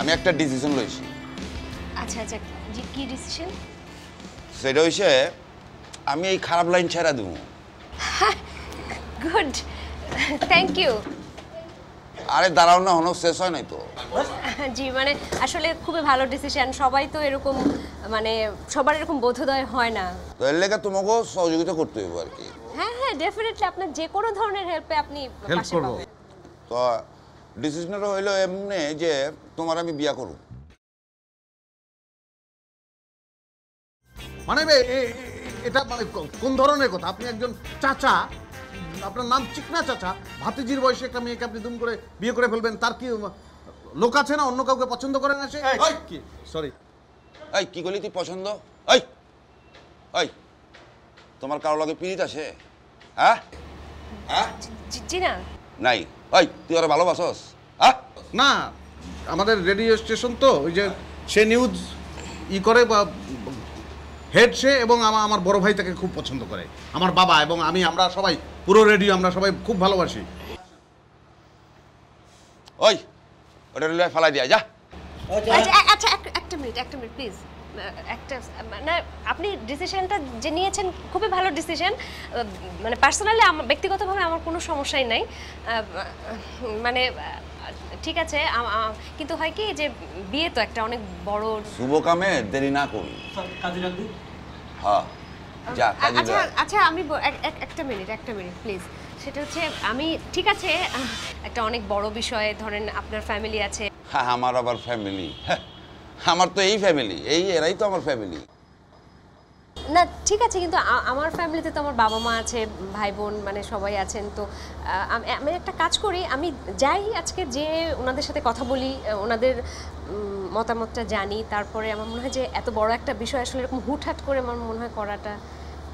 আমি একটা ডিসিশন লইছি। আচ্ছা আচ্ছা, কি ডিসিশন? সেটা হইছে আমি এই খারাপ লাইন ছেড়ে দেবো। Good, thank you. আরে দাঁড়াও না, হনো শেষ হয় নাই তো। জি মানে আসলে খুবই ভালো ডিসিশন। সবাই তো এরকম মানে সবার এরকম বোধোদয় হয় না। তো এর লেগে তোমাকেও সহযোগিতা করতে হবে আর কি। হ্যাঁ হ্যাঁ, ডেফিনেটলি আপনার যে কোনো ধরনের হেল্পে আপনি পাশে পাবেন। তো ডিসিশনটা হইলো এমনি যে তোমার আমি বিয়া করব। মানে এটা মানে কোন ধরনের কথা? আপনি একজন চাচা, আপনার নাম চিকনা চাচা, ভাতিজির বয়সে একটা মেয়েকে আপনি দুম করে বিয়ে করে ফেলবেন, তার কি লোক আছে না? অন্য কাউকে পছন্দ করে না সে? কি সরি, এই কি করলি তুই পছন্দ? এই এই তোমার কারো লাগে পিরিত আছে? হ্যাঁ হ্যাঁ জি না। নাই। ওই তুই ওরা ভালোবাসস? হ্যাঁ না আমাদের রেডিও স্টেশন তো, ওই যে সে নিউজ করে বা হেড সে, এবং আমার বড় ভাই তাকে খুব পছন্দ করে, আমার বাবা এবং আমি, আমরা সবাই পুরো রেডিও আমরা সবাই খুব ভালোবাসি। ওই ওটা রিলে ফেলাই দিয়া যা। আচ্ছা আচ্ছা, একটা মিনিট প্লিজ। একটা মানে আপনি ডিসিশনটা যে নিয়েছেন খুবই ভালো ডিসিশন। মানে পার্সোনালি আমার ব্যক্তিগতভাবে আমার কোনো সমস্যাই নাই। মানে ঠিক আছে, কিন্তু হয় কি যে বিয়ে তো একটা অনেক বড় শুভ কামে দেরি না করি। কাজে রাখবি? হ্যাঁ যা কাজে আচ্ছা যা। আচ্ছা, আমি একটা মিনিট প্লিজ। সেটা হচ্ছে আমি ঠিক আছে একটা অনেক বড় বিষয়, ধরেন আপনার ফ্যামিলি আছে। হ্যাঁ আমার আবার ফ্যামিলি? আমার তো এই ফ্যামিলি, এই এরাই তো আমার ফ্যামিলি। না ঠিক আছে, কিন্তু আমার ফ্যামিলিতে তো আমার বাবা মা আছে, ভাই বোন মানে সবাই আছেন। তো আমি একটা কাজ করি, আমি যাই আজকে, যে ওনাদের সাথে কথা বলি, ওনাদের মতামতটা জানি, তারপরে আমার মনে হয় যে এত বড় একটা বিষয় আসলে এরকম হুটহাট করে আমার মনে হয় করাটা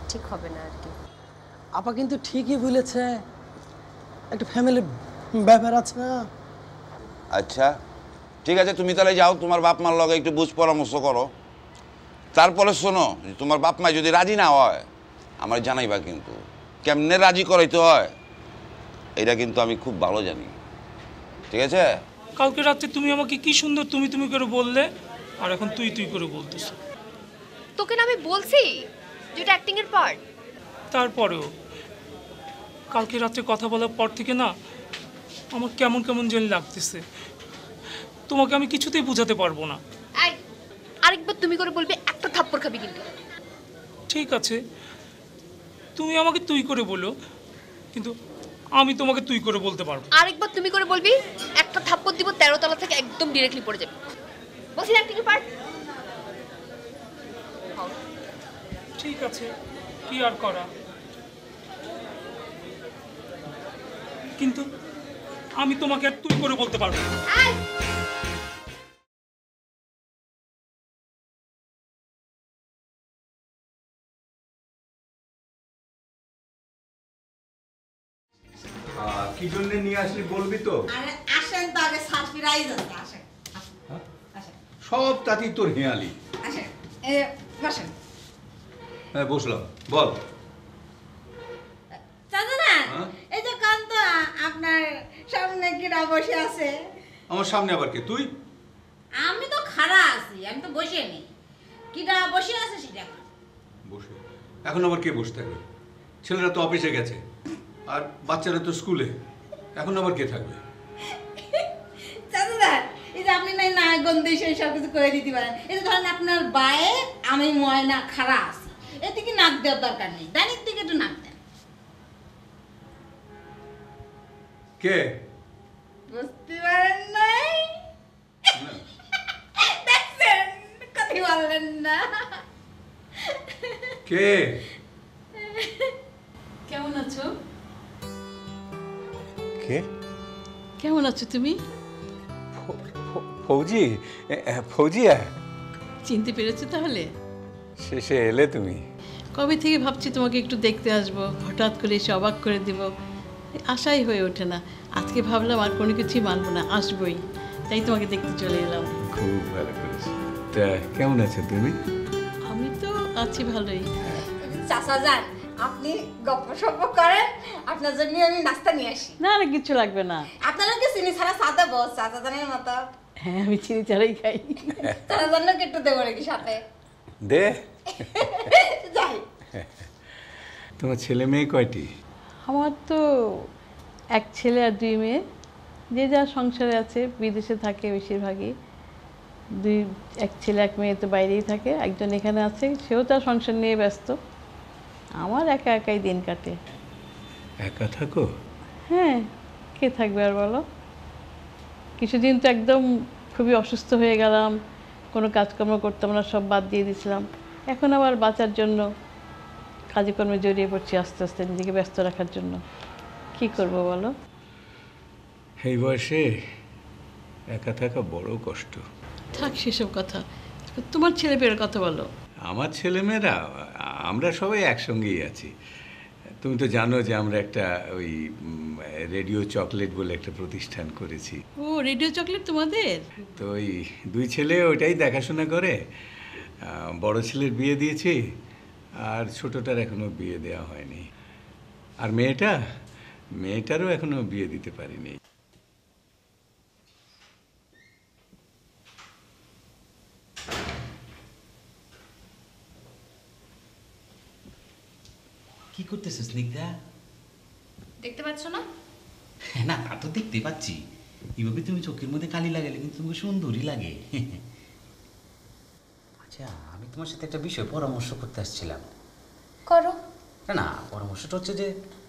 ঠিক হবে না আর কি। আপা কিন্তু ঠিকই বলেছে, একটা ফ্যামিলির ব্যাপার আছে না। আচ্ছা ঠিক আছে, তুমি তাহলে যাও, তোমার বাপ মার লগে একটু বুঝ পরামর্শ করো। তারপরে শোনো, তোমার বাপ মা যদি রাজি না হয় আমার জানাইবা, কিন্তু কেমনে রাজি করাইতে হয় এটা কিন্তু আমি খুব ভালো জানি। ঠিক আছে? কালকে রাত্রে তুমি আমাকে কি সুন্দর তুমি করে বললে, আর এখন তুই করে বলতেছো। তোকে না আমি বলছি যে এটা অ্যাক্টিং এর পার্ট। তারপরেও কালকে রাত্রে কথা বলার পর থেকে না আমার কেমন জানি লাগতেছে। তোমাকে আমি কিছুতেই বোঝাতে পারবো না। আরেকবার তুমি করে বলবে, একটা থাপ্পড় খাবি কিন্তু। ঠিক আছে, তুমি আমাকে তুই করে বলো, কিন্তু আমি তোমাকে তুই করে বলতে পারবো। আরেকবার তুমি করে বলবি, একটা থাপ্পড় দিব 13 তলা থেকে একদম ডাইরেক্টলি পড়ে যাবে। বলছি অ্যাক্টিং এর পার্ট। ঠিক আছে, কি আর করা। কিন্তু আমি তোমাকে আর তুই করে বলতে পারবো না। কি জন্য নিয়ে আসলি বলবি তো? আরে আসেন তো, আগে সারপ্রাইজ আছে, আসেন আসেন সব তাতি তোর হেয়ালি। আসেন, বসেন। হ্যাঁ বসলাম, বল। চাচা না, এই যে কান্ত আপনার সামনে কিরা বসে আছে। আমার সামনে আবার কে? তুই? আমি তো খাড়া আছি, আমি তো বসে নেই। কিরা বসে আছে সেটা বসে? এখন আবার কে বসে থাকবে? ছেলেরা তো অফিসে গেছে আর বাচ্চারা তো স্কুলে, এখন আবার কে থাকবে? চাচা এই যে আপনি নাই না গন্ধে সেই সব কিছু করে দিতে পারেন। এই যে ধরেন আপনার বায়ে আমি ময়না খাড়া আছি, এদিকে নাক দেওয়ার দরকার নেই, ডানির দিকে একটু নাক দেন। কে? বুঝতে পারেন নাই? দেখছেন, কথা বললেন না। কে? কেমন আছো? কে? কেমন আছো তুমি? ফৌজি? ফৌজিয়া? চিনতে পেরেছো তাহলে? শেষে এলে তুমি। কবে থেকে ভাবছি তোমাকে একটু দেখতে আসবো, হঠাৎ করে এসে অবাক করে দিব, আশাই হয়ে ওঠে না। আজকে ভাবলাম আর কোনো কিছুই মানবো না, আসবোই, তাই তোমাকে দেখতে চলে এলাম। খুব ভালো করেছো। তা কেমন আছো তুমি? আমি তো আছি ভালোই। চাচা যান, আপনি গপ্প সপ্প করেন, আপনার জন্য আমি নাস্তা নিয়ে আসি। না না, কিছু লাগবে না। আপনারা কি চিনি ছাড়া চা দেবো? চাচা জানের মতো হ্যাঁ আমি চিনি ছাড়াই খাই। তার জন্য কেটে দেবো নাকি সাথে? দে। যাই। তোমার ছেলে মেয়ে কয়টি? আমার তো এক ছেলে আর 2 মেয়ে, যে যা সংসারে আছে, বিদেশে থাকে বেশিরভাগই। এক ছেলে এক মেয়ে তো বাইরেই থাকে, একজন এখানে আছে, সেও তার সংসার নিয়ে ব্যস্ত। আমার একা একাই দিন কাটে। একা থাকো? হ্যাঁ, কে থাকবে আর বলো। কিছুদিন তো একদম খুবই অসুস্থ হয়ে গেলাম, কোনো কাজকর্ম করতাম না, সব বাদ দিয়ে দিয়েছিলাম। এখন আবার বাঁচার জন্য কাজে কর্মে জড়িয়ে পড়ছি আস্তে আস্তে, নিজেকে ব্যস্ত রাখার জন্য। কি করব বলো? এই বয়সে একা থাকা বড় কষ্ট। থাক সেসব কথা, তোমার ছেলে পেয়ের কথা বলো। আমার ছেলেমেয়েরা আমরা সবাই একসঙ্গেই আছি। তুমি তো জানো যে আমরা একটা ওই রেডিও চকলেট বলে একটা প্রতিষ্ঠান করেছি। ও, রেডিও চকলেট তোমাদের? তো ওই 2 ছেলে ওইটাই দেখাশোনা করে। বড় ছেলের বিয়ে দিয়েছি, আর ছোটটার এখনো বিয়ে দেওয়া হয়নি। আর মেয়েটারও এখনো বিয়ে দিতে পারিনি। কি করতেছো স্নিগ্ধা? দেখতে পাচ্ছ না? না, তা তো দেখতে পাচ্ছি। এভাবে তুমি চোখের মধ্যে কালি লাগালে কিন্তু তোমাকে সুন্দরই লাগে। আচ্ছা, আমি তোমার সাথে একটা বিষয় পরামর্শ করতে আসছিলাম। করো। না, পরামর্শটা হচ্ছে যে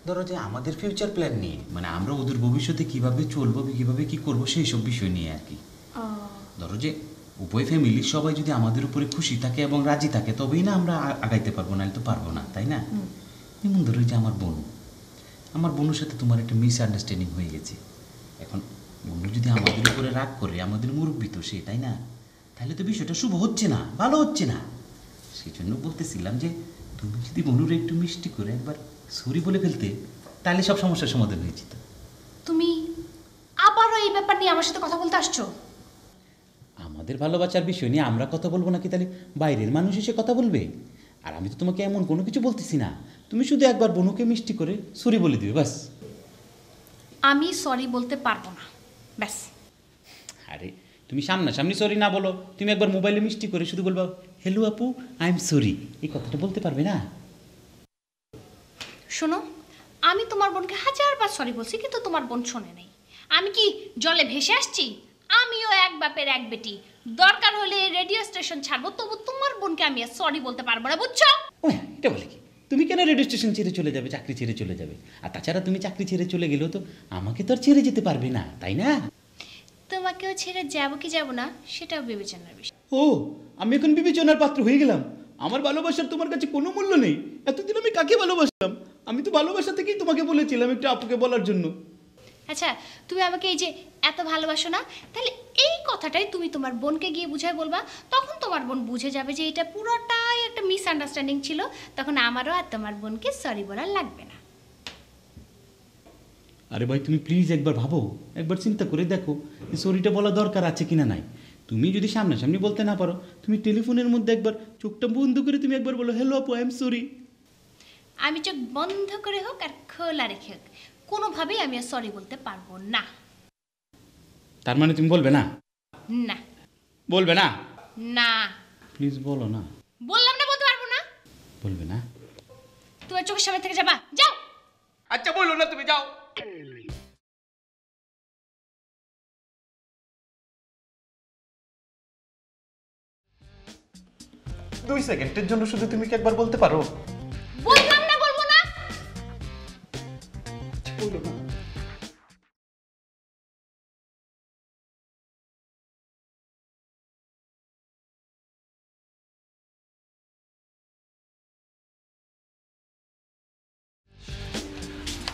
ধরো যে আমাদের ফিউচার প্ল্যান নিয়ে, মানে আমরা ওদের ভবিষ্যতে কিভাবে চলবো, কিভাবে কি করবো, সেই সব বিষয় নিয়ে আর কি। ধরো যে উভয় ফ্যামিলির সবাই যদি আমাদের উপরে খুশি থাকে এবং রাজি থাকে, তবেই না আমরা আগাইতে পারবো, নাহলে তো পারবো না, তাই না? যেমন ধরো যে আমার বোনের সাথে তোমার একটা মিসআন্ডারস্ট্যান্ডিং হয়ে গেছে। এখন বোন যদি আমাদের উপরে রাগ করে, আমাদের মুরব্বী তো সে, তাই না? তাহলে তো বিষয়টা শুভ হচ্ছে না, ভালো হচ্ছে না। সেই জন্য বলতেছিলাম যে তুমি যদি বোনুরে একটু মিষ্টি করে একবার সরি বলে ফেলতে, তাহলে সব সমস্যার সমাধান হয়ে যেত। তুমি আবারও এই ব্যাপার নিয়ে আমার সাথে কথা বলতে আসছো? আমাদের ভালোবাসার বিষয় নিয়ে আমরা কথা বলবো নাকি তাহলে বাইরের মানুষ এসে কথা বলবে? আর আমি তো তোমাকে এমন কোনো কিছু বলতেছি না, তুমি শুধু একবার বোনুকে মিষ্টি করে সরি বলে দিবে, ব্যাস। আমি সরি বলতে পারবো না, ব্যাস। আরে তুমি সামনাসামনি সরি না বলো, তুমি একবার মোবাইলে মিষ্টি করে শুধু বলবা হ্যালো আপু, আই এম সরি, এই কথাটা বলতে পারবে না? শোনো, আমি তোমার বোনকে 1000বার সরি বলছি, কিন্তু তোমার বোন শোনে নেই। আমি কি জলে ভেসে আসছি? আমিও এক বাপের এক বেটি, দরকার হলে রেডিও স্টেশন ছাড়বো, তবু তোমার বোনকে আমি আর সরি বলতে পারবো না, বুঝছো? ও হ্যাঁ, এটা বলে কি? তুমি কেন রেডিও স্টেশন ছেড়ে চলে যাবে, চাকরি ছেড়ে চলে যাবে? আর তাছাড়া তুমি চাকরি ছেড়ে চলে গেলেও তো আমাকে তো আর ছেড়ে যেতে পারবে না, তাই না? তোমাকেও ছেড়ে যাবো কি যাবো না সেটাও বিবেচনার বিষয়। ও, আমি এখন বিবেচনার পাত্র হয়ে গেলাম? আমার ভালোবাসার তোমার কাছে কোনো মূল্য নেই? এতদিন আমি কাকে ভালোবাসলাম? আমি তো ভালোবাসা থেকেই তোমাকে বলেছিলাম একটু আপুকে বলার জন্য। আচ্ছা, তুমি আমাকে এই যে এত ভালোবাসো না, তাহলে এই কথাটাই তুমি তোমার বোনকে গিয়ে বুঝায় বলবা, তখন তোমার বোন বুঝে যাবে যে এটা পুরোটাই একটা মিসআন্ডারস্ট্যান্ডিং ছিল, তখন আমারও আর তোমার বোনকে সরি বলার লাগবে না। আরে ভাই, তুমি প্লিজ একবার ভাবো, একবার চিন্তা করে দেখো সরিটা বলা দরকার আছে কিনা নাই। তুমি যদি সামনাসামনি বলতে না পারো, তুমি টেলিফোনের মধ্যে একবার চোখটা বন্ধ করে তুমি একবার বলো হ্যালো আপু, আই এম সরি। আমি চোখ বন্ধ করে হোক আর খোলা রেখে হোক, কোনোভাবেই আমি আর সরি বলতে পারবো না। তার মানে তুমি বলবে না? না। বলবে না? না। প্লিজ বলো না। বললাম না বলতে পারবো না। বলবে না? তোমার চোখের সামনে থেকে যাবা, যাও। আচ্ছা বলো না, তুমি যাও। 2 সেকেন্ডের জন্য শুধু তুমি কি একবার বলতে পারো? বললাম না বলবো না। বলো না।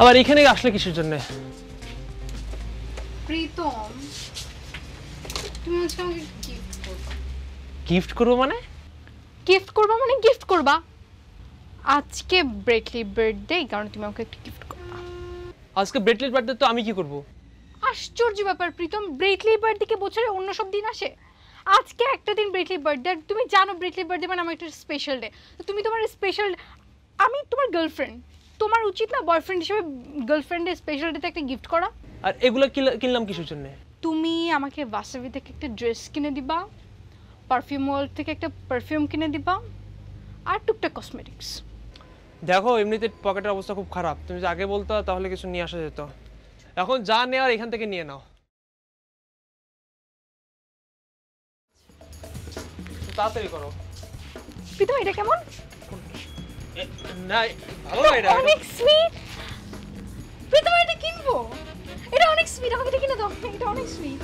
আবার এখানে আসলে কিসের জন্য? প্রীতম, তুমি আজকে আমাকে গিফট করবা। গিফট করবো মানে? গিফট করবা মানে গিফট করবা। আজকে ব্রেটলি বার্থডে, কারণ তুমি আমাকে একটা গিফট করবা। আজকে ব্রেটলির বার্থডে, তো আমি কি করব? আশ্চর্য ব্যাপার প্রীতম, ব্রেটলি বার্থডে কি বছরে অন্য সব দিন আসে? আজকে একটা দিন ব্রেটলি বার্থডে, তুমি জানো ব্রেটলি বার্থডে মানে আমার একটা স্পেশাল ডে। তো তুমি তোমার স্পেশাল, আমি তোমার গার্লফ্রেন্ড, তোমার উচিত না বয়ফ্রেন্ড হিসেবে গার্লফ্রেন্ডের স্পেশাল ডেতে একটা গিফট করা? আর এগুলো কিনলাম কিসের জন্য? তুমি আমাকে বাসাবি থেকে একটা ড্রেস কিনে দিবা, পারফিউম মল থেকে একটা পারফিউম কিনে দিবা, আর টুকটাক কসমেটিক্স। দেখো এমনিতে পকেটের অবস্থা খুব খারাপ, তুমি যদি আগে বলতো তাহলে কিছু নিয়ে আসা যেত। এখন যা নেওয়ার এখান থেকে নিয়ে নাও, তাড়াতাড়ি করো। প্রীতম এটা কেমন? না ভালো না এটা, অনেক সুইট। প্রীতম এটা কিনবো, এটা অনেক সুইট, আমাকে এটা কিনে দাও, এটা অনেক সুইট।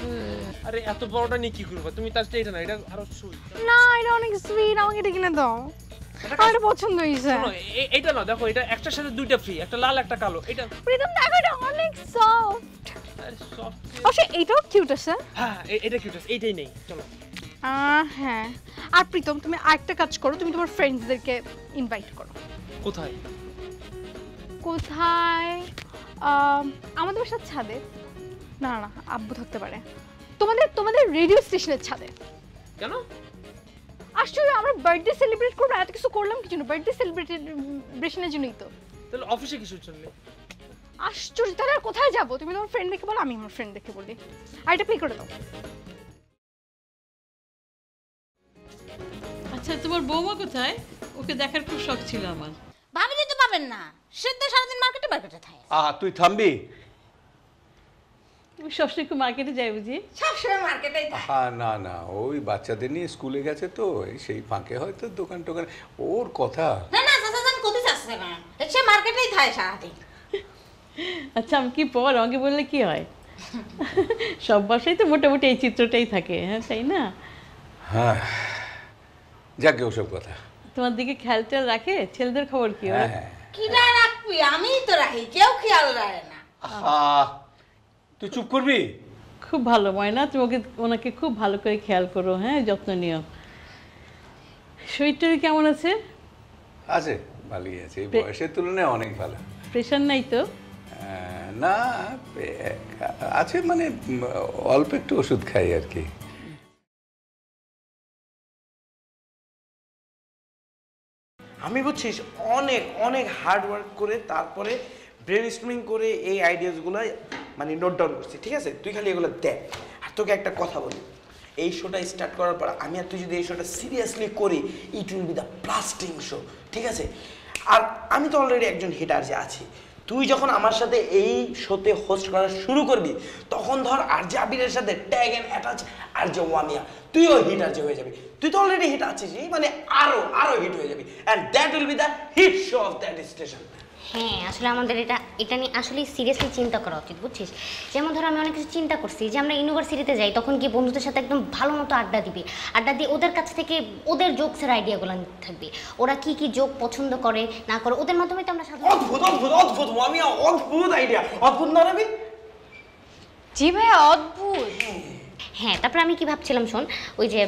আরে এত বড়টা নিয়ে কি করবে তুমি? তার চেয়ে এটা না, এটা আরো সুইট। না এটা অনেক সুইট, আমাকে এটা কিনে দাও, আমার পছন্দ হয়েছে। এটা না, দেখো এটা একটার সাথে দুইটা ফ্রি, একটা লাল একটা কালো। এটা প্রীতম দেখো এটা অনেক সফট। আরে সফট, আচ্ছা এটাও কিউট আছে। হ্যাঁ এটা কিউট আছে, এইটাই নেই, চলো। হ্যাঁ, আর প্রীতম তুমি আরেকটা কাজ করো, তুমি তোমার ফ্রেন্ডসদেরকে ইনভাইট করো। কোথায়? কোথায়? আমাদের বাসার ছাদে। না না আব্বু থাকতে পারে। তোমাদের রেডিও স্টেশনের ছাদে। কেন? আশ্চর্য, আমরা বার্থডে সেলিব্রেট করবো, এত কিছু করলাম কি জন্য? বার্থডে সেলিব্রেশনের জন্যই তো। তাহলে অফিসে কিসের জন্য? আশ্চর্য, তাহলে আর কোথায় যাবো? তুমি তোমার ফ্রেন্ড দেখে বলো, আমি আমার ফ্রেন্ড দেখে বলি। আর এটা পে করে দাও। আচ্ছা তোমার বৌমা কোথায়? ওকে দেখার খুব শখ ছিল আমার। ভাবিলে তো পাবেন না, সে তো সারাদিন মার্কেটে থাকে। তুই থামবি? তুমি সবসময় একটু মার্কেটে যাই বুঝি? সবসময় মার্কেটেই থাকে। না না, ওই বাচ্চাদের নিয়ে স্কুলে গেছে তো, সেই ফাঁকে হয়তো দোকান টোকান, ওর কথা। না না চাচা কোথায় যাচ্ছে না, সে মার্কেটেই থাকে সারাদিন। আচ্ছা আমি কি পর আমাকে বললে কি হয়? সব বাসায় তো মোটামুটি এই চিত্রটাই থাকে, হ্যাঁ তাই না? হ্যাঁ যাকে ওসব কথা। তোমার দিকে খেয়াল টেয়াল রাখে? ছেলেদের খবর কি? কি না রাখবি, আমিই তো রাখি, কেউ খেয়াল রাখে না। তুই চুপ করবি? খুব ভালো ময়না, তুমি ওনাকে খুব ভালো করে খেয়াল করো, হ্যাঁ যত্ন নিও। শরীরটা কেমন আছে? আছে, ভালোই আছে, এই বয়সের তুলনায় অনেক ভালো। প্রেশার নাই তো? না আছে, মানে অল্প একটু ওষুধ খাই আর কি। আমি বুঝছিস অনেক অনেক হার্ড ওয়ার্ক করে তারপরে ব্রেন স্টর্মিং করে এই আইডিয়াসগুলো মানে নোট ডাউন করছি, ঠিক আছে? তুই খালি এগুলো দেখ। আর তোকে একটা কথা বলি, এই শোটা স্টার্ট করার পর আমি আর তুই যদি এই শোটা সিরিয়াসলি করি, ইট will be the blasting show, ঠিক আছে? আর আমি তো অলরেডি একজন হিটার যে আছি, তুই যখন আমার সাথে এই শোতে হোস্ট করা শুরু করবি তখন ধর আর যে আবিরের সাথে ট্যাগ এন্ড অ্যাটাচ আর যে ওয়ামিয়া, তুইও হিটার যে হয়ে যাবি। তুই তো অলরেডি হিট আছিস, মানে আরো হিট হয়ে যাবি, and that will be the hit show of that station. হ্যাঁ আসলে আমাদের এটা নিয়ে আসলে সিরিয়াসলি চিন্তা করা উচিত, বুঝছিস? যেমন ধরো আমি অনেক কিছু চিন্তা করছি যে আমরা ইউনিভার্সিটিতে যাই, তখন কি বন্ধুদের সাথে একদম ভালো মতো আড্ডা দিবি, আড্ডা দিয়ে ওদের কাছ থেকে ওদের জোকসের আইডিয়াগুলো নিতে থাকবি, ওরা কি কি জোক পছন্দ করে না করে, ওদের মাধ্যমে তো আমরা অদ্ভুত ওয়ামিয়া, অদ্ভুত আইডিয়া, অদ্ভুত না রবি? জি ভাইয়া অদ্ভুত। হ্যাঁ তারপরে আমি কি ভাবছিলাম শোন, ওই যে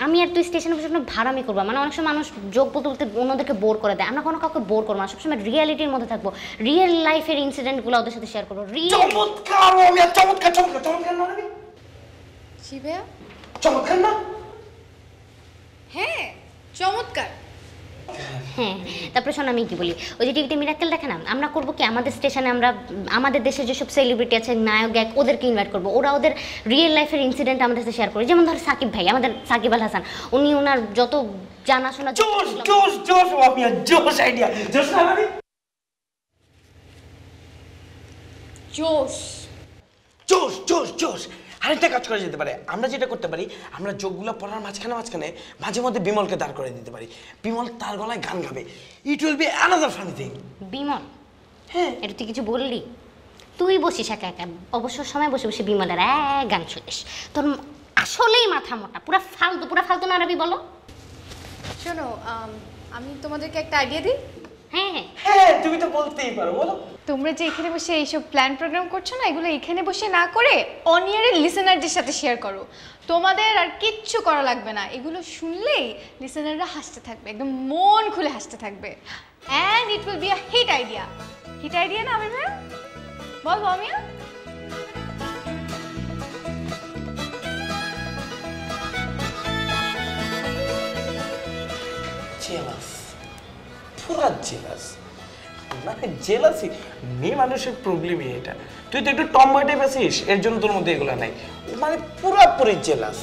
আমি আর তুই স্টেশনে বসে ভাড়ামি করবো, মানে অনেক সময় মানুষ যোগ বলতে বলতে অন্যদেরকে বোর করে দেয়, আমরা কোনো কাউকে বোর করবো না, সবসময় রিয়ালিটির মধ্যে থাকবো, রিয়েল লাইফের ইনসিডেন্টগুলো ওদের সাথে শেয়ার করবো। চমৎকার ওয়ামিয়া, চমৎকার চমৎকার চমৎকার না রবি? জি ভাইয়া চমৎকার না? হ্যাঁ চমৎকার। হ্যাঁ তারপরে শোন আমি কি বলি, ওই যে টিভিতে মিরাক্কেল দেখে না, আমরা করবো কি আমাদের স্টেশনে আমরা আমাদের দেশের যেসব সেলিব্রিটি আছে নায়ক গায়ক ওদেরকে ইনভাইট করবো, ওরা ওদের রিয়েল লাইফের ইনসিডেন্ট আমাদের সাথে শেয়ার করে। যেমন ধর সাকিব ভাই, আমাদের সাকিব আল হাসান, উনি ওনার যত জানাশোনা জোশ ওয়ামিয়া, জোশ আইডিয়া, জোশ না রবি? জোশ জোশ জোশ জোশ। আরেকটা কাজ করা যেতে পারে, আমরা যেটা করতে পারি, আমরা যোগগুলো পড়ার মাঝখানে মাঝে মধ্যে বিমলকে দাঁড় করে দিতে পারি, বিমল তার গলায় গান গাবে, ইট will B another funny thing. Bimal? হ্যাঁ এটা তুই কিছু বললি? তুই বসিস একা একা অবসর সময় বসে বসে বিমলের গান শুনিস, তোর আসলেই মাথা মোটা, পুরা ফালতু না রবি বলো? শোনো আমি তোমাদেরকে একটা আইডিয়া দিই। হ্যাঁ হ্যাঁ তুমি তো বলতেই পারো, বলো। তোমরা যে এখানে বসে এইসব প্ল্যান প্রোগ্রাম করছো না, এগুলো এখানে বসে না করে অনিয়ারের লিসেনারদের সাথে শেয়ার করো, তোমাদের আর কিচ্ছু করা লাগবে না, এগুলো শুনলেই লিসেনাররা হাসতে থাকবে, একদম মন খুলে হাসতে থাকবে, and it will be a hit idea. Hit idea না আমি ভাই? বলবো আমিও? জেলাস, পুরা জেলাস, মানে জেলাসি মেয়ে মানুষের প্রবলেমই এটা। তুই তো একটু টম বয় টাইপ আছিস, এর জন্য তোর মধ্যে এগুলো নাই। মানে পুরোপুরি জেলাস,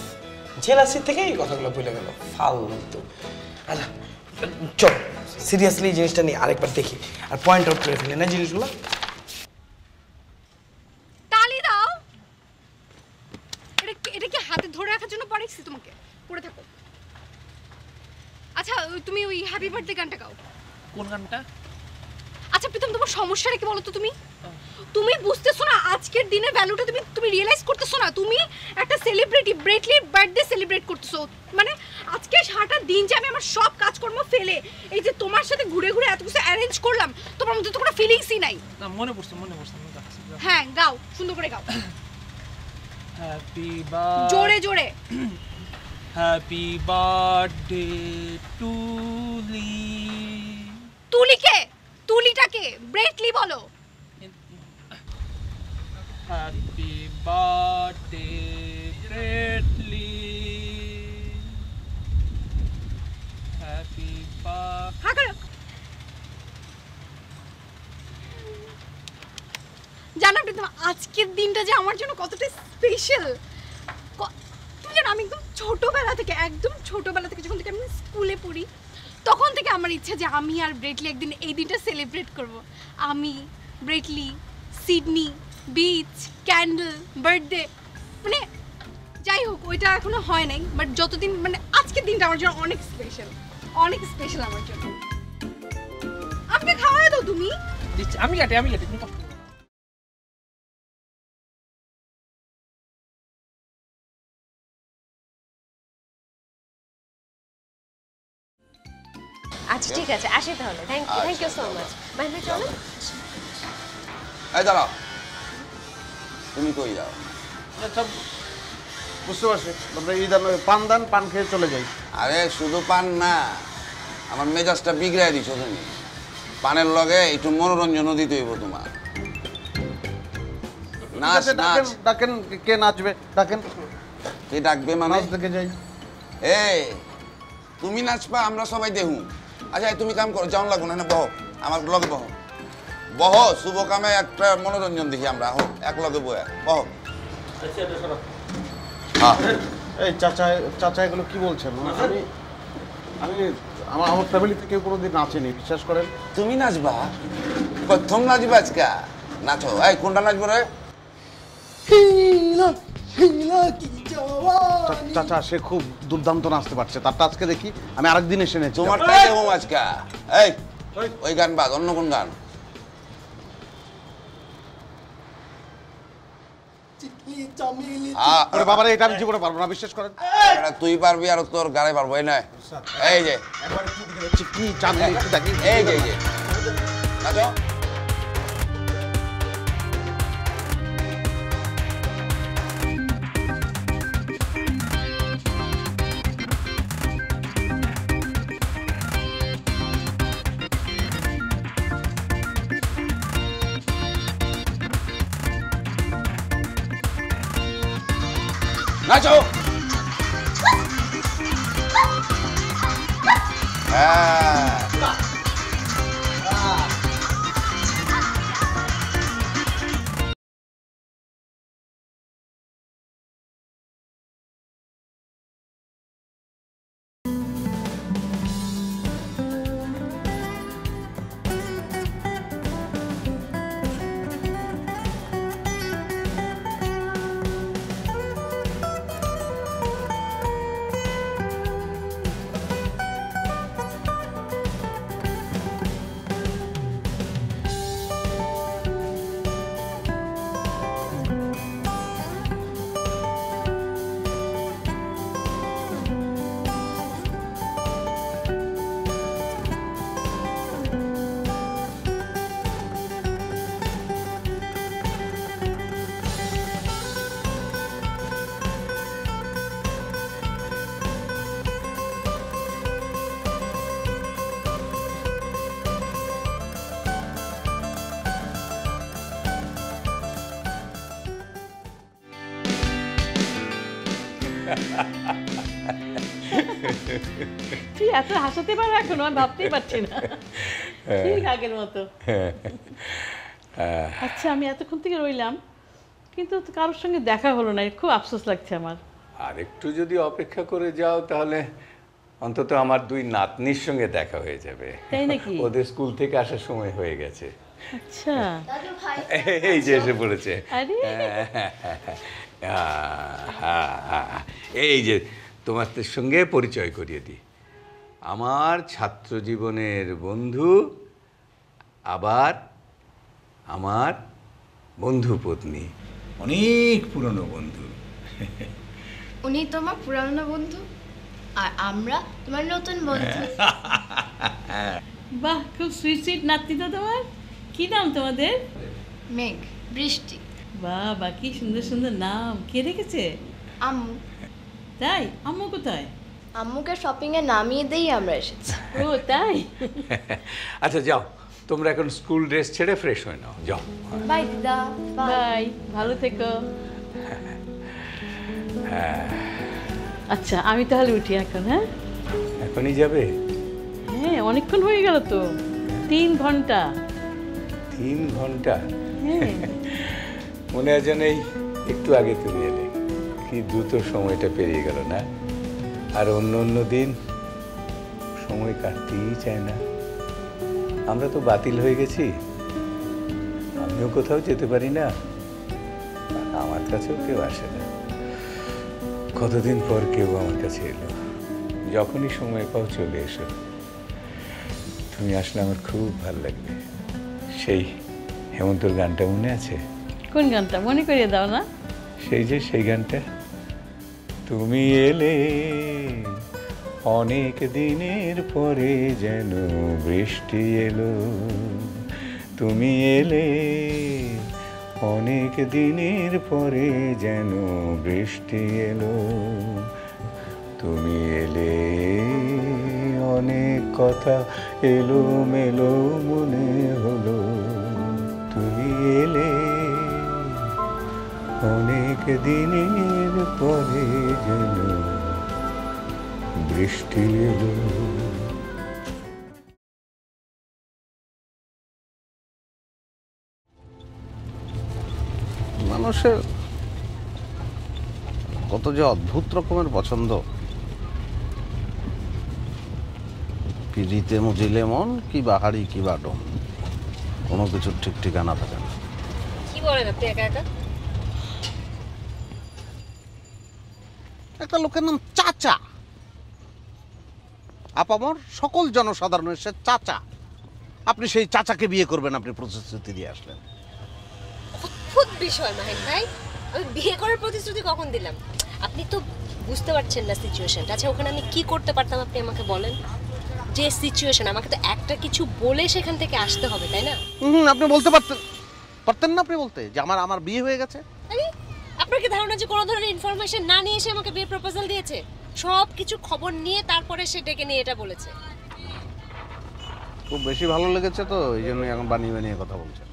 জেলাসি থেকে এই কথাগুলো বলে গেল ফালতু। আচ্ছা চল সিরিয়াসলি জিনিসটা নিয়ে আরেকবার দেখি আর পয়েন্ট আউট করে ফেলি না জিনিসগুলো। তালি দাও। এটা কি হাতে ধরে রাখার জন্য পড়েছি তোমাকে? পড়ে থাকো। আচ্ছা তুমি ওই হ্যাপি বার্থডে গানটা গাও। কোন গানটা? আচ্ছা প্রীতম তোমার সমস্যাটা কি বলো তো? তুমি বুঝতেছো না আজকের দিনের ভ্যালুটা, তুমি রিয়েলাইজ করতেছো না। তুমি একটা সেলিব্রিটি, ব্রেটলির বার্থডে সেলিব্রেট করতেছো। মানে আজকে সারাটা দিন যে আমি আমার সব কাজকর্ম ফেলে এই যে তোমার সাথে ঘুরে ঘুরে এত কিছু অ্যারেঞ্জ করলাম, তোমার মধ্যে তো কোনো ফিলিংসই নাই। না মনে পড়ছে। হ্যাঁ গাও, সুন্দর করে গাও। হ্যাপি বার্থডে, জোরে জোরে। Happy birthday Tuli. তুলিকে, তুলিটাকে ব্রেটলি বলো। Happy birthday Bradley, happy birthday. জানো প্রীতম আজকের দিনটা যে আমার জন্য কতটা স্পেশাল। তুমি জানো আমি একদম ছোটবেলা থেকে যখন থেকে আমি স্কুলে পড়ি তখন থেকে আমার ইচ্ছা যে আমি আর ব্রেটলি একদিন এই দিনটা সেলিব্রেট করব। আমি, Brett Lee, Sydney, beach, candle, birthday, মানে যাই হোক ওইটা এখনো হয় নাই, বাট যতদিন মানে আজকের দিনটা আমার জন্য অনেক স্পেশাল আমার জন্য। আপনি খাওয়াই দাও তুমি। আমি কাটি আচ্ছা ঠিক আছে, আসি তাহলে। Thank you so much. Mahin ভাই চলো। এই দাঁড়াও, তুমি কই যাও? আচ্ছা বুঝতে পারছি, আমরা এই পান দান, পান খেয়ে চলে যাই। আরে শুধু পান না, আমার মেজাজটা বিগড়াই দিছো তুমি। পানের লগে একটু মনোরঞ্জনও দিতে হইব তোমার। নাচ নাচ ডাকেন, কে নাচবে ডাকেন। কে ডাকবে মানে? নাচ দেখে যাই। এই তুমি নাচবা, আমরা সবাই দেখু। আচ্ছা তুমি কাম করো, যাও লাগবো না, বহ আমার লগে বহ শুভ কামে একটা মনোরঞ্জন দেখি আমরা। হোক এক লগে বয়া বহ। এই চাচা এগুলো কি বলছেন? আমি আমার ফ্যামিলিতে কেউ কোনোদিন নাচেনি, বিশ্বাস করেন। তুমি নাচবা? প্রথম নাচবা আজকে? নাচো। এই কোনটা নাচবো রে? চাচা সে খুব দুর্দান্ত নাচতে পারছে, তারটা আজকে দেখি। আমি আরেকদিন এসে নেছি। তোমারটাই দেবো আজকে। এই ওই গান বাদ, অন্য কোন গান? বাবা এটা আমি জীবনে পারবো না, বিশ্বাস করেন। তুই পারবি আর তোর গানে পারবো। এই নয়, এই যে কি চামেলি, এই যে নাচো। নাচো। তুই এত হাসাতে পারো এখনো, আমি ভাবতেই পারছি না। ঠিক আগের মতো। আচ্ছা আমি এতক্ষণ থেকে রইলাম, কিন্তু কারোর সঙ্গে দেখা হলো না, খুব আফসোস লাগছে আমার। আর একটু যদি অপেক্ষা করে যাও তাহলে অন্তত আমার 2 নাতনির সঙ্গে দেখা হয়ে যাবে। তাই নাকি? ওদের স্কুল থেকে আসার সময় হয়ে গেছে। আচ্ছা, এই যে এসে পড়েছে। আরে এই যে তোমাদের সঙ্গে পরিচয় করিয়ে দিই, আমার ছাত্র জীবনের বন্ধু, আবার আমার বন্ধু পত্নী, অনেক পুরনো বন্ধু। উনি তোমার পুরানো বন্ধু আর আমরা তোমার নতুন বন্ধু। বাহ, খুব সুইট সুইট নাতনি তো তোমার। কি নাম তোমাদের? মেঘ, বৃষ্টি। বাহ বাহ, কি সুন্দর সুন্দর নাম। কে রেখেছে? আম্মু। তাই? আম্মু কোথায়? আম্মুকে শপিং এ নামিয়ে দেই আমরা এসেছি। ও তাই? আচ্ছা যাও, তোমরা এখন স্কুল ড্রেস ছেড়ে ফ্রেশ হয়ে নাও, যাও। বাই দিদা। বাই, ভালো থেকো। আচ্ছা আমি তাহলে উঠি এখন। হ্যাঁ, এখনই যাবে? হ্যাঁ, অনেকক্ষণ হয়ে গেল তো, 3 ঘন্টা। 3 ঘন্টা? হ্যাঁ। মনে হয় যেন এই একটু আগে তুমি এলে। কি দ্রুত সময়টা পেরিয়ে গেল না? আর অন্য অন্য দিন সময় কাটতেই চায় না। আমরা তো বাতিল হয়ে গেছি, আমিও কোথাও যেতে পারি না, আর আমার কাছেও কেউ আসে না। কতদিন পর কেউ আমার কাছে এলো। যখনই সময় পাও চলে এসো। তুমি আসলে আমার খুব ভালো লাগবে। সেই হেমন্তর গানটা মনে আছে? কোন গানটা মনে করিয়ে দাও না। সেই গানটা, তুমি এলে অনেক দিনের পরে যেন বৃষ্টি এলো, তুমি এলে অনেক দিনের পরে যেন বৃষ্টি এলো, তুমি এলে অনেক কথা এলো মেলো মনে হলো, তুমি এলে অনেক দিনের পরে যেন বৃষ্টি এলো। মানুষের কত যে অদ্ভুত রকমের পছন্দ। পিড়িতে মজিলে মন, কি বাহারি কি বাডন, কোনো কিছুর ঠিক ঠিকানা থাকে না। কি বলেন আপনি একা একা? একটা লোকের নাম চাচা, আপামর সকল জনসাধারণের সে চাচা। আপনি সেই চাচাকে বিয়ে করবেন, আপনি প্রতিশ্রুতি দিয়ে আসলেন। অদ্ভুত বিষয় মাহিন ভাই, আমি বিয়ে করার প্রতিশ্রুতি কখন দিলাম? আপনি তো বুঝতে পারছেন না সিচুয়েশনটা। আচ্ছা ওখানে আমি কি করতে পারতাম আপনি আমাকে বলেন। যে সিচুয়েশন, আমাকে তো একটা কিছু বলে সেখান থেকে আসতে হবে, তাই না? আপনি বলতে পারতেন না, আপনি বলতে যে আমার বিয়ে হয়ে গেছে। আরে আপনার কি ধারণা যে কোনো ধরনের ইনফরমেশন না নিয়ে এসে আমাকে বিয়ের প্রপোজাল দিয়েছে? সব কিছু খবর নিয়ে তারপরে সে ডেকে নিয়ে এটা বলেছে। খুব বেশি ভালো লেগেছে তো, এই জন্য এখন বানিয়ে বানিয়ে কথা বলছেন।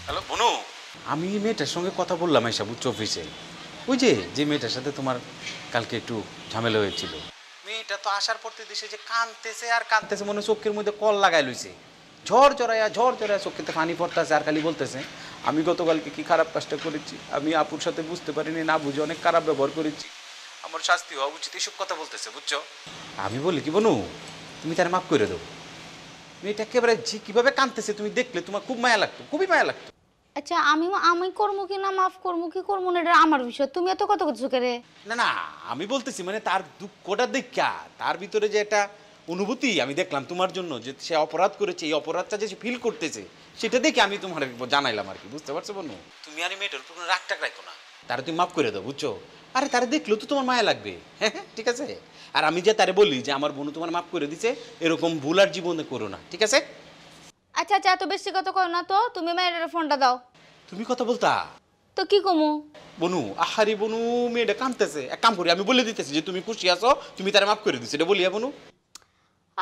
হ্যালো বনু, আমি মেয়েটার সঙ্গে কথা বললাম এসব উচ্চ অফিসে। ওই যে মেয়েটার সাথে তোমার কালকে একটু ঝামেলা হয়েছিল, মেয়েটা তো আসার পর থেকে দেশে যে কাঁদতেছে আর কাঁদতেছে, মনে চোখের মধ্যে কল লাগাই লইছে। ঝড় জড়াইয়া চোখেতে পানি পড়তেছে আর খালি বলতেছে আমি গতকালকে কি খারাপ কাজটা করেছি, আমি আপুর সাথে বুঝতে পারিনি, না বুঝে অনেক খারাপ ব্যবহার করেছি, আমার শাস্তি হওয়া উচিত, এসব কথা বলতেছে বুঝছো। আমি বলি কি বনু, তুমি তার মাফ করে দেবো। মেয়েটা একেবারে কিভাবে কাঁদতেছে তুমি দেখলে তোমার খুব মায়া লাগতো, খুবই মায়া লাগতো। আচ্ছা আমি করবো কি না, মাফ করবো কি করবো না, এটা আমার বিষয়। তুমি এত কত কিছু করে। না আমি বলতেছি মানে তার দুঃখটা দেখা, তার ভিতরে যে একটা অনুভূতি আমি দেখলাম তোমার জন্য, যে সে অপরাধ করেছে, এই অপরাধটা যে সে ফিল করতেছে, সেটা দেখে আমি তোমার জানাইলাম আর কি, বুঝতে পারছো বন্ধু? তুমি আর মেয়েটার উপর কোনো রাগটাক রাখো না, তারা তুমি মাফ করে দাও বুঝছো। আরে তারা দেখলেও তো তোমার মায়া লাগবে, হ্যাঁ ঠিক আছে। আর আমি যে তারে বলি যে আমার বোন তোমার মাফ করে দিছে, এরকম ভুল আর জীবনে করো না, ঠিক আছে? আচ্ছা এত বেশি কথা কও না তো, তুমি মেয়েটার ফোনটা দাও। তুমি কথা বলতা তো কি কমু বনু? আহারি বনু, মেয়েটা কাঁদতেছে, এক কাম করি আমি বলে দিতেছি যে তুমি খুশি আছো, তুমি তারে মাফ করে দিছো, এটা বলিয়া বনু।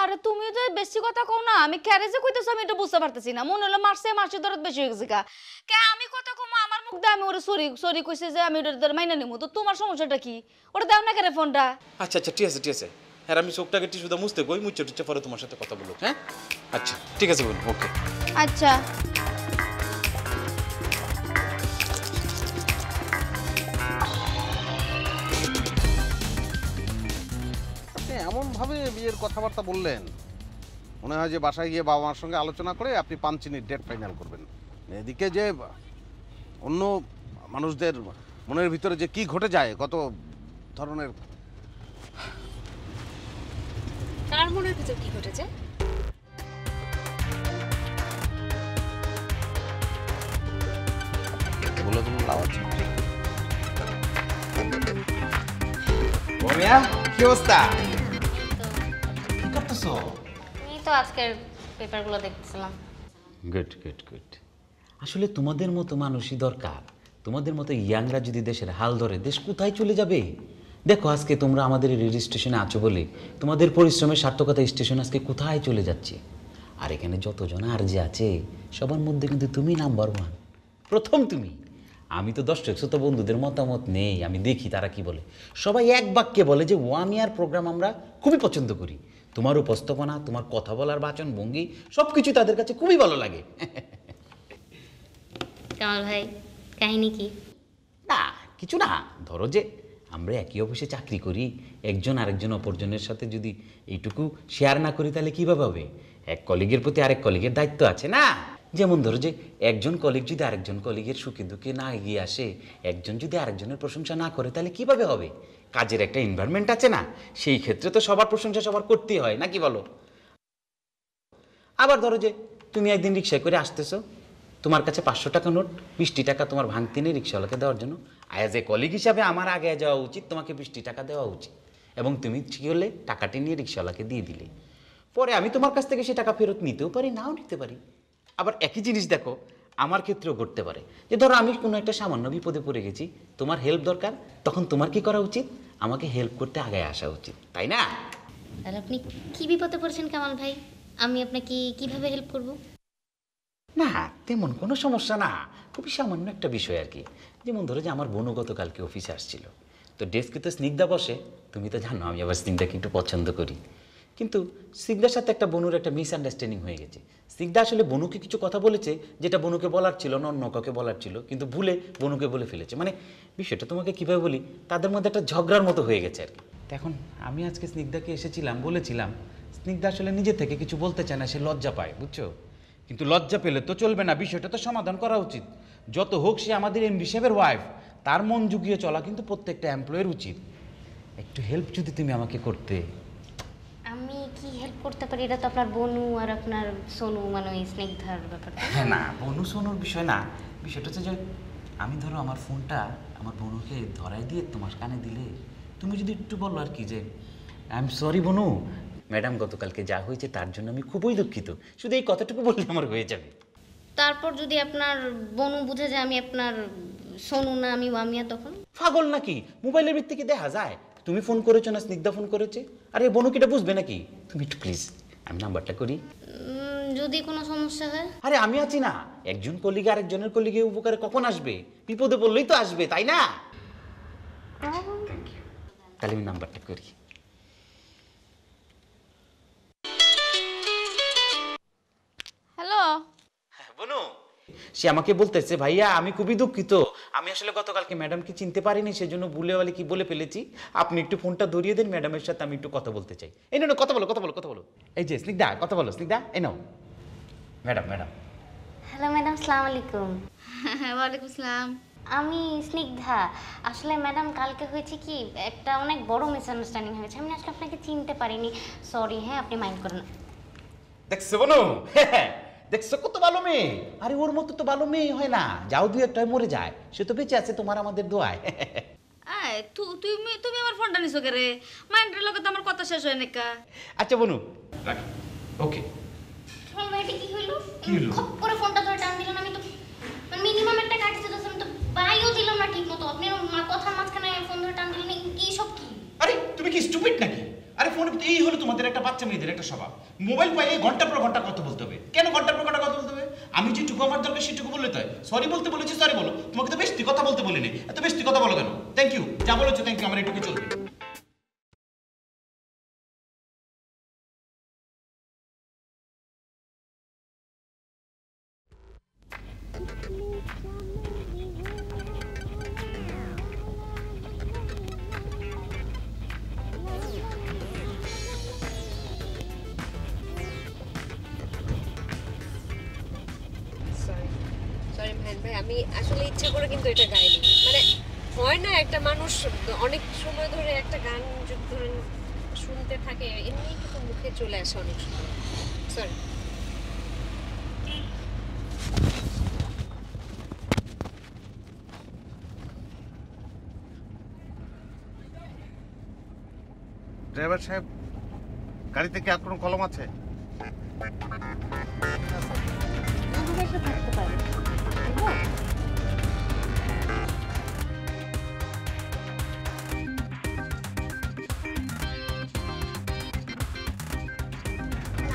আরে তুমি তো বেশি কথা কও না, আমি ক্যারেজে কইতেছ আমি এটা বুঝতে পারতেছি না। মনে হলো মারছে দরদ বেশি হয়ে গেছে কে আমি কথা কমো আমার মুখ দিয়ে আমি ওরে সরি কইছে যে আমি ওটা মাইনা নিমু। তো তোমার সমস্যাটা কি? ওটা দাও না কেন ফোনটা? আচ্ছা ঠিক আছে হ্যাঁ আমি চোখটাকে টিস্যুটা মুছতে কই, মুচ্ছে পরে তোমার সাথে কথা বলবো। হ্যাঁ আচ্ছা ঠিক আছে বোন, ওকে। আচ্ছা আপনি এমনভাবে বিয়ের কথাবার্তা বললেন, মনে হয় যে বাসায় গিয়ে বাবা মার সঙ্গে আলোচনা করে আপনি পাঞ্চিনির ডেট ফাইনাল করবেন। এদিকে যে অন্য মানুষদের মনের ভিতরে যে কি ঘটে যায়, কত ধরনের। কার মনের ভিতর কি ঘটেছে? এগুলো তো আওয়াজ রমিয়া, কি অবস্থা? কি করতেছো? এই তো আজকের পেপারগুলো দেখতেছিলাম। গুড আসলে তোমাদের মতো মানুষই দরকার। তোমাদের মতো ইয়াংরা যদি দেশের হাল ধরে, দেশ কোথায় চলে যাবে? দেখো আজকে তোমরা আমাদের রেল স্টেশনে আছো বলে তোমাদের পরিশ্রমের সার্থকতা স্টেশন আজকে কোথায় চলে যাচ্ছে। আর এখানে যতজন আর যে আছে সবার মধ্যে কিন্তু তুমি নাম্বার 1, প্রথম তুমি। আমি তো দর্শক শ্রোতা বন্ধুদের মতামত নেই, আমি দেখি তারা কি বলে। সবাই এক বাক্যে বলে যে ওয়ান ইয়ার প্রোগ্রাম আমরা খুবই পছন্দ করি। তোমার উপস্থাপনা, তোমার কথা বলার বাচন ভঙ্গি সব কিছু তাদের কাছে খুবই ভালো লাগে। কামাল ভাই, কাহিনী কি? না কিছু না, ধরো যে আমরা একই অফিসে চাকরি করি, একজন আরেকজন অপরজনের সাথে যদি এইটুকু শেয়ার না করি তাহলে কীভাবে হবে? এক কলিগের প্রতি আরেক কলিগের দায়িত্ব আছে না? যেমন ধরো যে একজন কলিগ যদি আরেকজন কলিগের সুখে দুঃখে না এগিয়ে আসে, একজন যদি আরেকজনের প্রশংসা না করে তাহলে কিভাবে হবে? কাজের একটা এনভায়রনমেন্ট আছে না, সেই ক্ষেত্রে তো সবার প্রশংসা সবার করতেই হয়, নাকি বলো? আবার ধরো যে তুমি একদিন রিক্সায় করে আসতেছো, তোমার কাছে 500 টাকা নোট, 20 টাকা তোমার ভাঙতি নিয়ে রিক্সাওয়ালাকে দেওয়ার জন্য। অ্যাজ এ কলিগ হিসাবে আমার আগে যাওয়া উচিত, তোমাকে 20 টাকা দেওয়া উচিত, এবং তুমি ঠিক হলে টাকাটি নিয়ে রিক্সাওয়ালাকে দিয়ে দিলে। পরে আমি তোমার কাছ থেকে সে টাকা ফেরত নিতেও পারি, নাও নিতে পারি। আবার একই জিনিস দেখো আমার ক্ষেত্রেও ঘটতে পারে, যে ধরো আমি কোনো একটা সামান্য বিপদে পড়ে গেছি, তোমার হেল্প দরকার, তখন তোমার কি করা উচিত? আমাকে হেল্প করতে আগে আসা উচিত, তাই না? আর আপনি কি বিপদে পড়েছেন কামাল ভাই? আমি আপনাকে কিভাবে হেল্প করব? না তেমন কোনো সমস্যা না, খুবই সামান্য একটা বিষয় আর কি। যেমন ধরো যে আমার বোনও গতকালকে অফিসে আসছিল, তো ডেস্কে তো স্নিগ্ধা বসে, তুমি তো জানো আমি আবার স্নিগ্ধাকে একটু পছন্দ করি। কিন্তু স্নিগ্ধার সাথে একটা বনুর একটা মিসআন্ডারস্ট্যান্ডিং হয়ে গেছে। স্নিগ্ধা আসলে বনুকে কিছু কথা বলেছে যেটা বনুকে বলার ছিল না, অন্য কাউকে বলার ছিল, কিন্তু ভুলে বনুকে বলে ফেলেছে। মানে বিষয়টা তোমাকে কীভাবে বলি, তাদের মধ্যে একটা ঝগড়ার মতো হয়ে গেছে আর কি। এখন আমি আজকে স্নিগ্ধাকে এসেছিলাম, বলেছিলাম, স্নিগ্ধা আসলে নিজে থেকে কিছু বলতে চায় না, সে লজ্জা পায়, বুঝছো? কিন্তু লজ্জা পেলে তো চলবে না, বিষয়টা তো সমাধান করা উচিত। যত হোক সে আমাদের এমডি সাহেবের ওয়াইফ, তার মন জুগিয়ে চলা কিন্তু প্রত্যেকটা এমপ্লয়ের উচিত। একটু হেল্প যদি তুমি আমাকে করতে। আমি কি হেল্প করতে পারি? এটা তো আপনার বনু আর আপনার সোনু, মানে ওই স্নিগ্ধার ব্যাপারটা। হ্যাঁ না, বনু সোনুর বিষয় না, বিষয়টা হচ্ছে যে আমি ধরো আমার ফোনটা আমার বনুকে ধরাই দিয়ে তোমার কানে দিলে তুমি যদি একটু বলো আর কি যে I am sorry Banu, madam গতকালকে যা হয়েছে তার জন্য আমি খুবই দুঃখিত, শুধু এই কথাটুকু বললে আমার হয়ে যাবে। তারপর যদি আপনার বনু বুঝে যে আমি আপনার সোনু না, আমি ওয়ামিয়া, তখন? পাগল নাকি? মোবাইলের ভিত্তিকে দেখা যায় তুমি ফোন করেছো না স্নিগ্ধা ফোন করেছে, আরে বনু কিটা বুঝবে নাকি? তুমি একটু প্লিজ আমি নাম্বারটা করি। যদি কোনো সমস্যা হয়? আরে আমি আছি না, একজন কলিগ আরেকজনের কলিগে উপকারে কখন আসবে? বিপদে পড়লেই তো আসবে, তাই না? তাহলে আমি নাম্বারটা করি। হ্যালো বনু, সে আমাকে বলতেছে ভাইয়া আমি খুবই দুঃখিত, আমি আসলে গতকালকে ম্যাডামকে চিনতে পারিনি, সেজন্য ভুলে কি বলে ফেলেছি, আপনি একটু ফোনটা ধরিয়ে দেন, ম্যাডামের সাথে আমি একটু কথা বলতে চাই। এই না কথা বলো কথা বলো কথা বলো, এই যে স্নিগ্ধা কথা বলো, স্নিগ্ধা এই নাও। ম্যাডাম ম্যাডাম হ্যালো ম্যাডাম, আসসালামু আলাইকুম। ওয়ালাইকুম আসসালাম। আমি স্নিগ্ধা। আসলে ম্যাডাম কালকে হয়েছে কি, একটা অনেক বড় মিসআন্ডারস্ট্যান্ডিং হয়েছে, আমি আসলে আপনাকে চিনতে পারিনি, সরি। হ্যাঁ আপনি মাইন্ড করেন না। দেখছো বনু, দেখছো কত ভালো মেয়ে, আরে ওর মতো তো ভালো মেয়ে হয় না, যাও দুই একটা মরে যায়, সে তো বেঁচে আছে তোমার আমাদের দোয়ায়। তুমি আমার ফোনটা নিছো কে রে? মাইন্ডের লগে তো আমার কথা শেষ হয় নাকা। আচ্ছা বনু ওকে। তোমার ভাইটি কি হইলো? খপ করে ফোনটা ধরে টান দিলেন, আমি তো মিনিমাম একটা কাজ ছিল, আমি তো বাইও দিলাম না ঠিক মতো, আপনি কথার মাঝখানে ফোন ধরে টান দিলেন, কি সব কি? আরে তুমি কি স্টুপিড নাকি? আরে ফোনের এই হলো তোমাদের একটা বাচ্চা মেয়েদের একটা স্বভাব। মোবাইল পাইলে ঘন্টার পর ঘন্টা কথা বলতে হবে। কেন ঘন্টার পর ঘন্টা কথা বলতে হবে? আমি যেটুকু আমার দরকার সেটুকু বললে তাই। সরি বলতে বলেছি, সরি বলো। তোমাকে তো বেশি কথা বলতে বলিনি, এত বেশি কথা বলো কেন? থ্যাংক ইউ, যা বলেছো থ্যাংক ইউ, আমার এটুকু চলবে। সরি ভাই, আমি আসলে ইচ্ছা করে কিন্তু এটা গাইনি। মানে হয় না একটা মানুষ অনেক সময় ধরে একটা গান যদি ধরেন শুনতে থাকে এমনি কিন্তু মুখে চলে আসে অনেক সময়। সরি। ড্রাইভার সাহেব, গাড়িতে কি আর কোনো কলম আছে? থাকতে পারে।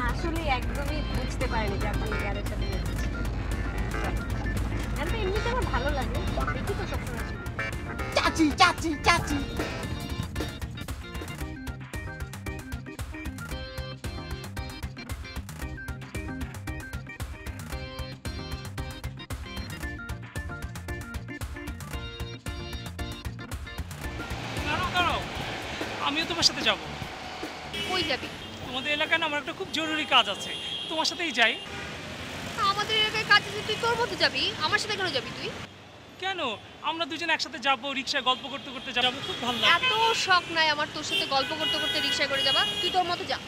আসলে একদমই বুঝতে পারিনি যে আপনি গাড়ির সাথে যাচ্ছেন। গানটা এমনিতে আমার ভালো লাগে, দেখি তো সবসময়। চাচি চাচি চাচি। আমিও তোমার সাথে যাব। কই যাবি? তোমাদের এলাকায় না আমার একটা খুব জরুরি কাজ আছে, তোমার সাথেই যাই। আমাদের এলাকায় কাজ আছে, তুই তোর মতো যাবি, আমার সাথে কেন যাবি তুই? কেন? আমরা দুজন একসাথে যাব, রিকশায় গল্প করতে করতে যাব, খুব ভালো লাগবে। এত শখ নাই আমার তোর সাথে গল্প করতে করতে রিকশায় করে যাবা, তুই তোর মতো যা।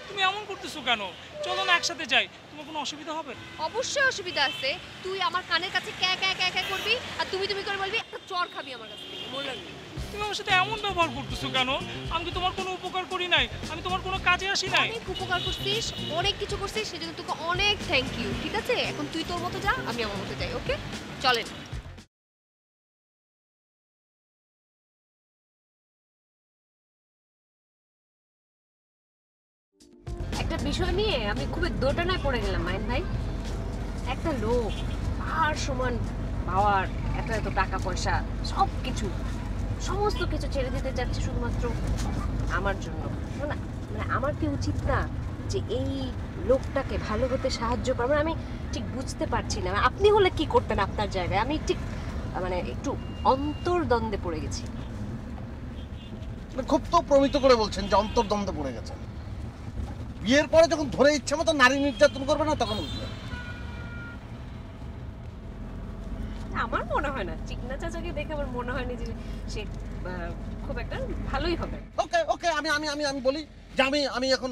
তুমি এমন করতেছো কেন? চলো না একসাথে যাই, তোমার কোনো অসুবিধা হবে? অবশ্যই অসুবিধা আছে। তুই আমার কানের কাছে ক্যা ক্যা ক্যা ক্যা করবি আর তুমি তুমি করে বলবি, একটা চড় খাবি আমার কাছ থেকে, মনে রাখবি। তুমি আমার সাথে এমন ব্যবহার করতেছো কেন? আমি কি তোমার কোনো উপকার করি নাই? আমি তোমার কোনো কাজে আসি নাই? অনেক উপকার করছিস, অনেক কিছু করছিস, সেজন্য তোকে অনেক থ্যাংক ইউ। ঠিক আছে, এখন তুই তোর মতো যা, আমি আমার মতো যাই। ওকে, চলেন। একটা বিষয় নিয়ে আমি খুবই দোটানায় পড়ে গেলাম মাইন ভাই। একটা লোক আর সমান পাওয়ার, এত এত টাকা পয়সা, সব কিছু সমস্ত কিছু ছেড়ে দিতে যাচ্ছে শুধুমাত্র আমার জন্য। না মানে আমার কি উচিত না যে এই লোকটাকে ভালো হতে সাহায্য করবেন? আমি ঠিক বুঝতে পারছি না আপনি হলে কি করতেন আপনার জায়গায়। আমি ঠিক মানে একটু অন্তর্দ্বন্দ্বে পড়ে গেছি। খুব তো প্রমিত করে বলছেন যে অন্তর্দ্বন্দ্বে পড়ে গেছেন। বিয়ের পরে যখন ধরে ইচ্ছে মতো নারী নির্যাতন করবে না তখন উঠবে। আমার মনে হয় না, চিকনা চাচাকে দেখে আমার মনে হয়নি যে সে খুব একটা ভালোই হবে। ওকে ওকে, আমি আমি আমি আমি বলি যে আমি এখন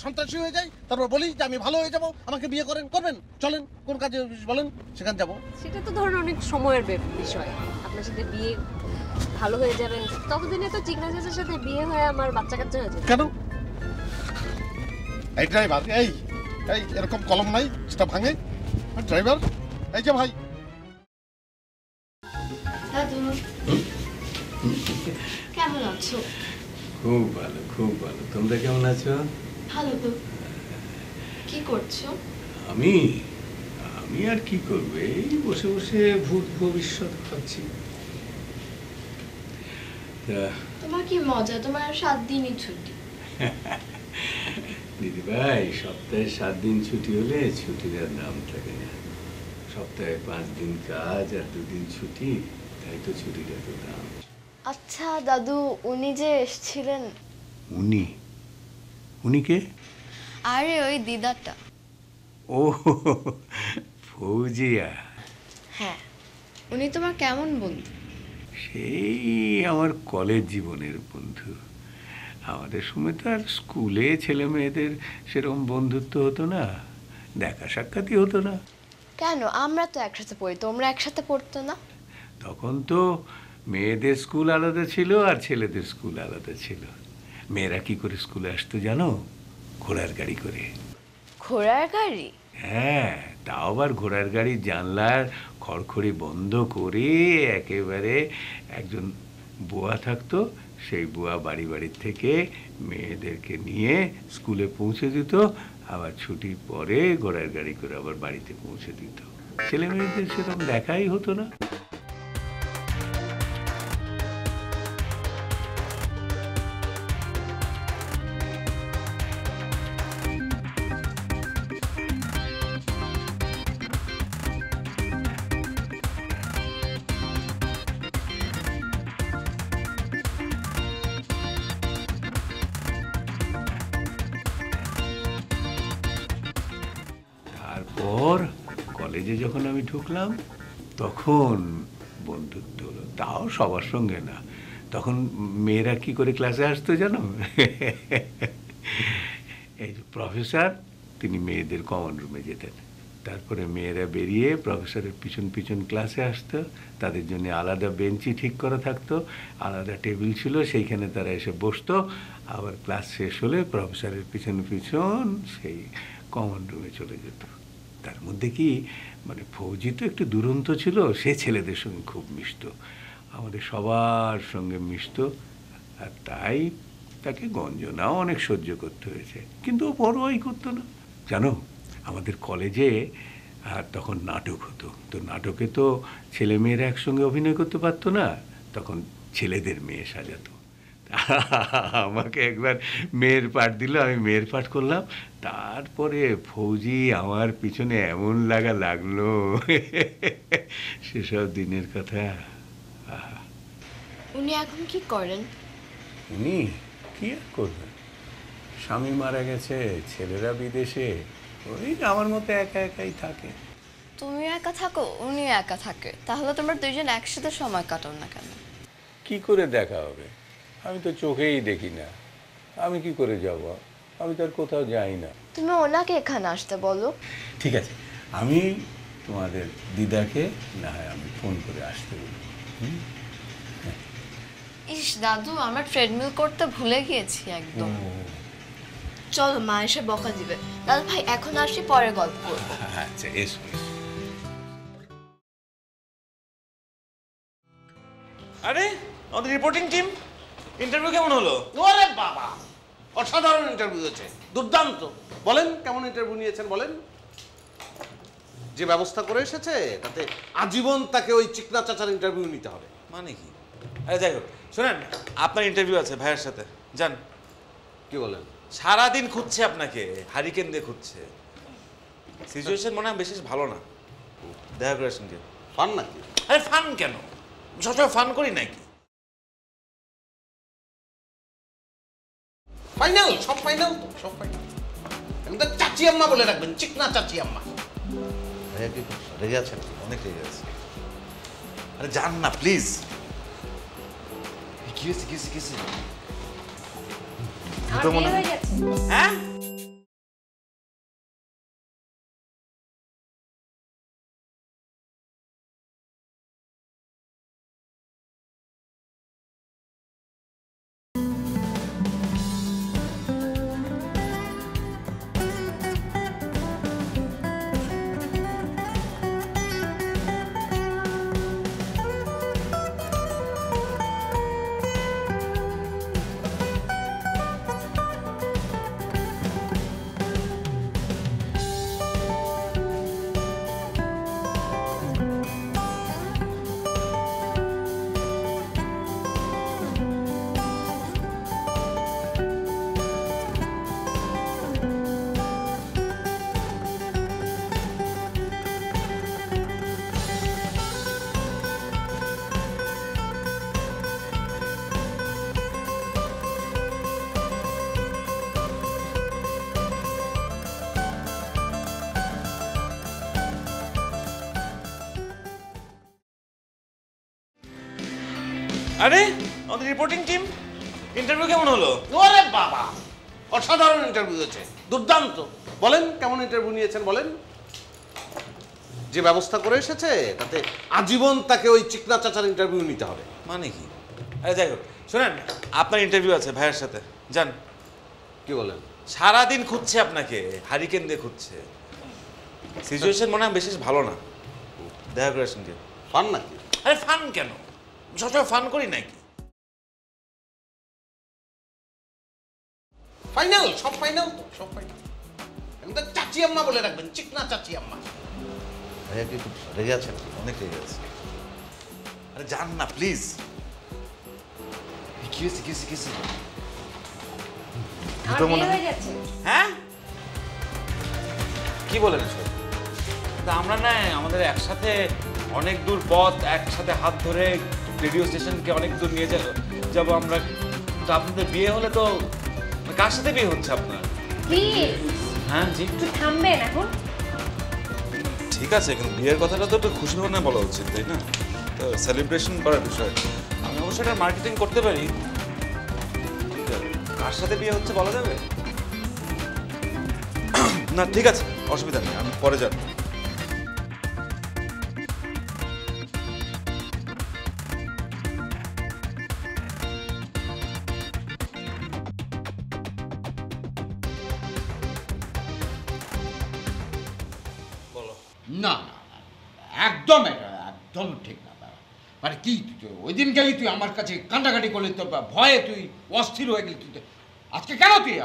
সন্ত্রাসী হয়ে যাই, তারপর বলি যে আমি ভালো হয়ে যাব, আমাকে বিয়ে করবেন, চলেন কোন কাজে বলেন সেখানে যাব। সেটা তো ধরুন অনেক সময়ের বিষয়। আপনার সাথে বিয়ে ভালো হয়ে যাবেন, ততদিনে তো চিকনা চাচার সাথে বিয়ে হয়ে আমার বাচ্চা কাচ্চা হয়ে যাবে। কেন? এই ড্রাইভার, এই এই এরকম কলম নাই সেটা ভাঙে। ড্রাইভার, এই যে ভাই। কেমন আছো? খুব ভালো, খুব ভালো। তোমরা কেমন আছো? ভালো তো। কি করছো? আমি আমি আর কি করবো, এই বসে বসে ভূত ভবিষ্যৎ ভাবছি। তোমার কি মজা, তোমার 7 দিনই ছুটি। দিদি ভাই, সপ্তাহে 7 দিন ছুটি হলে ছুটির আর নাম থাকে না। সপ্তাহে 5 দিন কাজ আর 2 দিন ছুটি, তাই তো ছুটির এত দাম। আচ্ছা দাদু, উনি যে এসেছিলেন। উনি কে? আরে ওই দিদাটা। ও ফৌজিয়া। হ্যাঁ, উনি তোমার কেমন বন্ধু? সেই আমার কলেজ জীবনের বন্ধু। আমাদের সময় তো আর স্কুলে ছেলে মেয়েদের সেরকম বন্ধুত্ব হতো না, দেখা সাক্ষাৎই হতো না। কেন? আমরা তো একসাথে পড়ি, তোমরা একসাথে পড়তো না? তখন তো মেয়েদের স্কুল আলাদা ছিল আর ছেলেদের স্কুল আলাদা ছিল। মেয়েরা কি করে স্কুলে আসতো জানো? ঘোড়ার গাড়ি করে। ঘোড়ার গাড়ি? হ্যাঁ, তাও আবার ঘোড়ার গাড়ির জানলার খড়খড়ি বন্ধ করে একেবারে একজন বোয়া থাকতো, সেই বুয়া বাড়ি বাড়ির থেকে মেয়েদেরকে নিয়ে স্কুলে পৌঁছে দিত, আবার ছুটির পরে ঘোড়ার গাড়ি করে আবার বাড়িতে পৌঁছে দিত। ছেলে মেয়েদের সেরকম দেখাই হতো না। তারপর কলেজে যখন আমি ঢুকলাম তখন বন্ধুত্ব হলো, তাও সবার সঙ্গে না। তখন মেয়েরা কি করে ক্লাসে আসতো জানো? এই যে প্রফেসর, তিনি মেয়েদের কমন রুমে যেতেন, তারপরে মেয়েরা বেরিয়ে প্রফেসরের পিছন পিছন ক্লাসে আসতো। তাদের জন্য আলাদা বেঞ্চি ঠিক করা থাকতো, আলাদা টেবিল ছিল, সেইখানে তারা এসে বসতো। আবার ক্লাস শেষ হলে প্রফেসরের পিছন পিছন সেই কমন রুমে চলে যেত। তার মধ্যে কি মানে ফৌজি তো একটু দুরন্ত ছিল, সে ছেলেদের সঙ্গে খুব মিশতো, আমাদের সবার সঙ্গে মিশতো, আর তাই তাকে গঞ্জনাও অনেক সহ্য করতে হয়েছে, কিন্তু ও পরোয়াই করতো না। জানো, আমাদের কলেজে আর তখন নাটক হতো, তো নাটকে তো ছেলে মেয়েরা একসঙ্গে অভিনয় করতে পারতো না, তখন ছেলেদের মেয়ে সাজাতো। আমাকে একবার মেয়ের পাঠ দিল, আমি মেয়ের পাঠ করলাম, তারপরে ফৌজি আমার পিছনে এমন লাগলো, সেসব দিনের কথা। উনি এখন কি করেন? উনি কি আর করবেন, স্বামী মারা গেছে, ছেলেরা বিদেশে, ওই আমার মতো একা একাই থাকে। তুমিও একা থাকো, উনিও একা থাকে, তাহলে তোমরা দুইজন একসাথে সময় কাটাও না কেন? কি করে দেখা হবে, আমি তো চোখেই দেখি না, আমি কি করে যাব, আমি তো আর কোথাও যাই না। তুমি ওনাকে এখানে আসতে বলো। ঠিক আছে, আমি তোমাদের দিদাকে না হয় আমি ফোন করে আসতে বলবো। ইস দাদু, আমরা ট্রেডমিল করতে ভুলে গিয়েছি একদম। চলো, মা এসে বকা দিবে। দাদু ভাই এখন আসি, পরে গল্প করবো। আচ্ছা, এসো। আরে আমাদের রিপোর্টিং টিম, ইন্টারভিউ কেমন হলো? ওরে বাবা, অসাধারণ ইন্টারভিউ হয়েছে, দুর্দান্ত। বলেন কেমন ইন্টারভিউ নিয়েছেন বলেন। যে ব্যবস্থা করে এসেছে তাতে আজীবন তাকে ওই চিকনা চাচার ইন্টারভিউ নিতে হবে। মানে কি? আরে যাই হোক, শোনেন, আপনার ইন্টারভিউ আছে ভাইয়ের সাথে, যান। কি বলেন? সারাদিন খুঁজছে আপনাকে, হারিকেন দিয়ে খুঁজছে। সিচুয়েশন মনে হয় বিশেষ ভালো না, দেখা করে আসেন। ফান নাকি? আরে ফান কেন, সবসময় ফান করি নাকি? ফাইনাল, সব ফাইনাল তো, সব ফাইনাল। এখন তো চাচি আম্মা বলে রাখবেন, চিকনা চাচি আম্মা। ভাইয়া কি রেগে আছেন? অনেক রেগে আছে। আরে যান না প্লিজ। কি হয়েছে, কি হয়েছে, কি হয়েছে? হ্যাঁ, আরে আমাদের রিপোর্টিং টিম, ইন্টারভিউ কেমন হলো? ওরে বাবা, অসাধারণ ইন্টারভিউ হয়েছে, দুর্দান্ত। বলেন কেমন ইন্টারভিউ নিয়েছেন বলেন। যে ব্যবস্থা করে এসেছে তাতে আজীবন তাকে ওই চিকনা চাচার ইন্টারভিউ নিতে হবে। মানে কি? আরে যাই হোক, শোনেন, আপনার ইন্টারভিউ আছে ভাইয়ের সাথে, যান। কি বলেন? সারাদিন খুঁজছে আপনাকে, হারিকেন দিয়ে খুঁজছে। সিচুয়েশন মনে হয় বিশেষ ভালো না, দেখা করে আসেন। ফান নাকি? আরে ফান কেন, সবসময় ফান করি নাকি? ফাইনাল, সব ফাইনাল তো, সব ফাইনাল। একদম চাচি আম্মা বলে রাখবেন, চিকনা চাচি আম্মা। ভাইয়া কি একটু রেগে আছেন? অনেক রেগে আছে। আরে যান না প্লিজ। কি হয়েছে কি হয়েছে কি হয়েছে? আমার বিয়ে হয়ে যাচ্ছে। হ্যাঁ কি বলেন এসব? তা আমরা না আমাদের একসাথে অনেক দূর পথ একসাথে হাত ধরে রেডিও স্টেশনকে অনেক দূর নিয়ে যাবো আমরা। তো আপনাদের বিয়ে হলে তো কার সাথে বিয়ে হচ্ছে আপনার? প্লিজ হ্যাঁ জি একটু থামবেন এখন। ঠিক আছে, কিন্তু বিয়ের কথাটা তো একটু খুশি মনে বলা উচিত, তাই না? তো সেলিব্রেশন করার বিষয়। আমি অবশ্যই এটা মার্কেটিং করতে পারি। কার সাথে বিয়ে হচ্ছে বলা যাবে? না ঠিক আছে, অসুবিধা নেই, আমি পরে যাব। না না একদম, এটা একদম ঠিক না। মানে কি ওই দিন গেলি তুই আমার কাছে কান্দাকাটি করলি, তোর ভয়ে তুই অস্থির হয়ে গেলি। তুই আজকে কেন তুই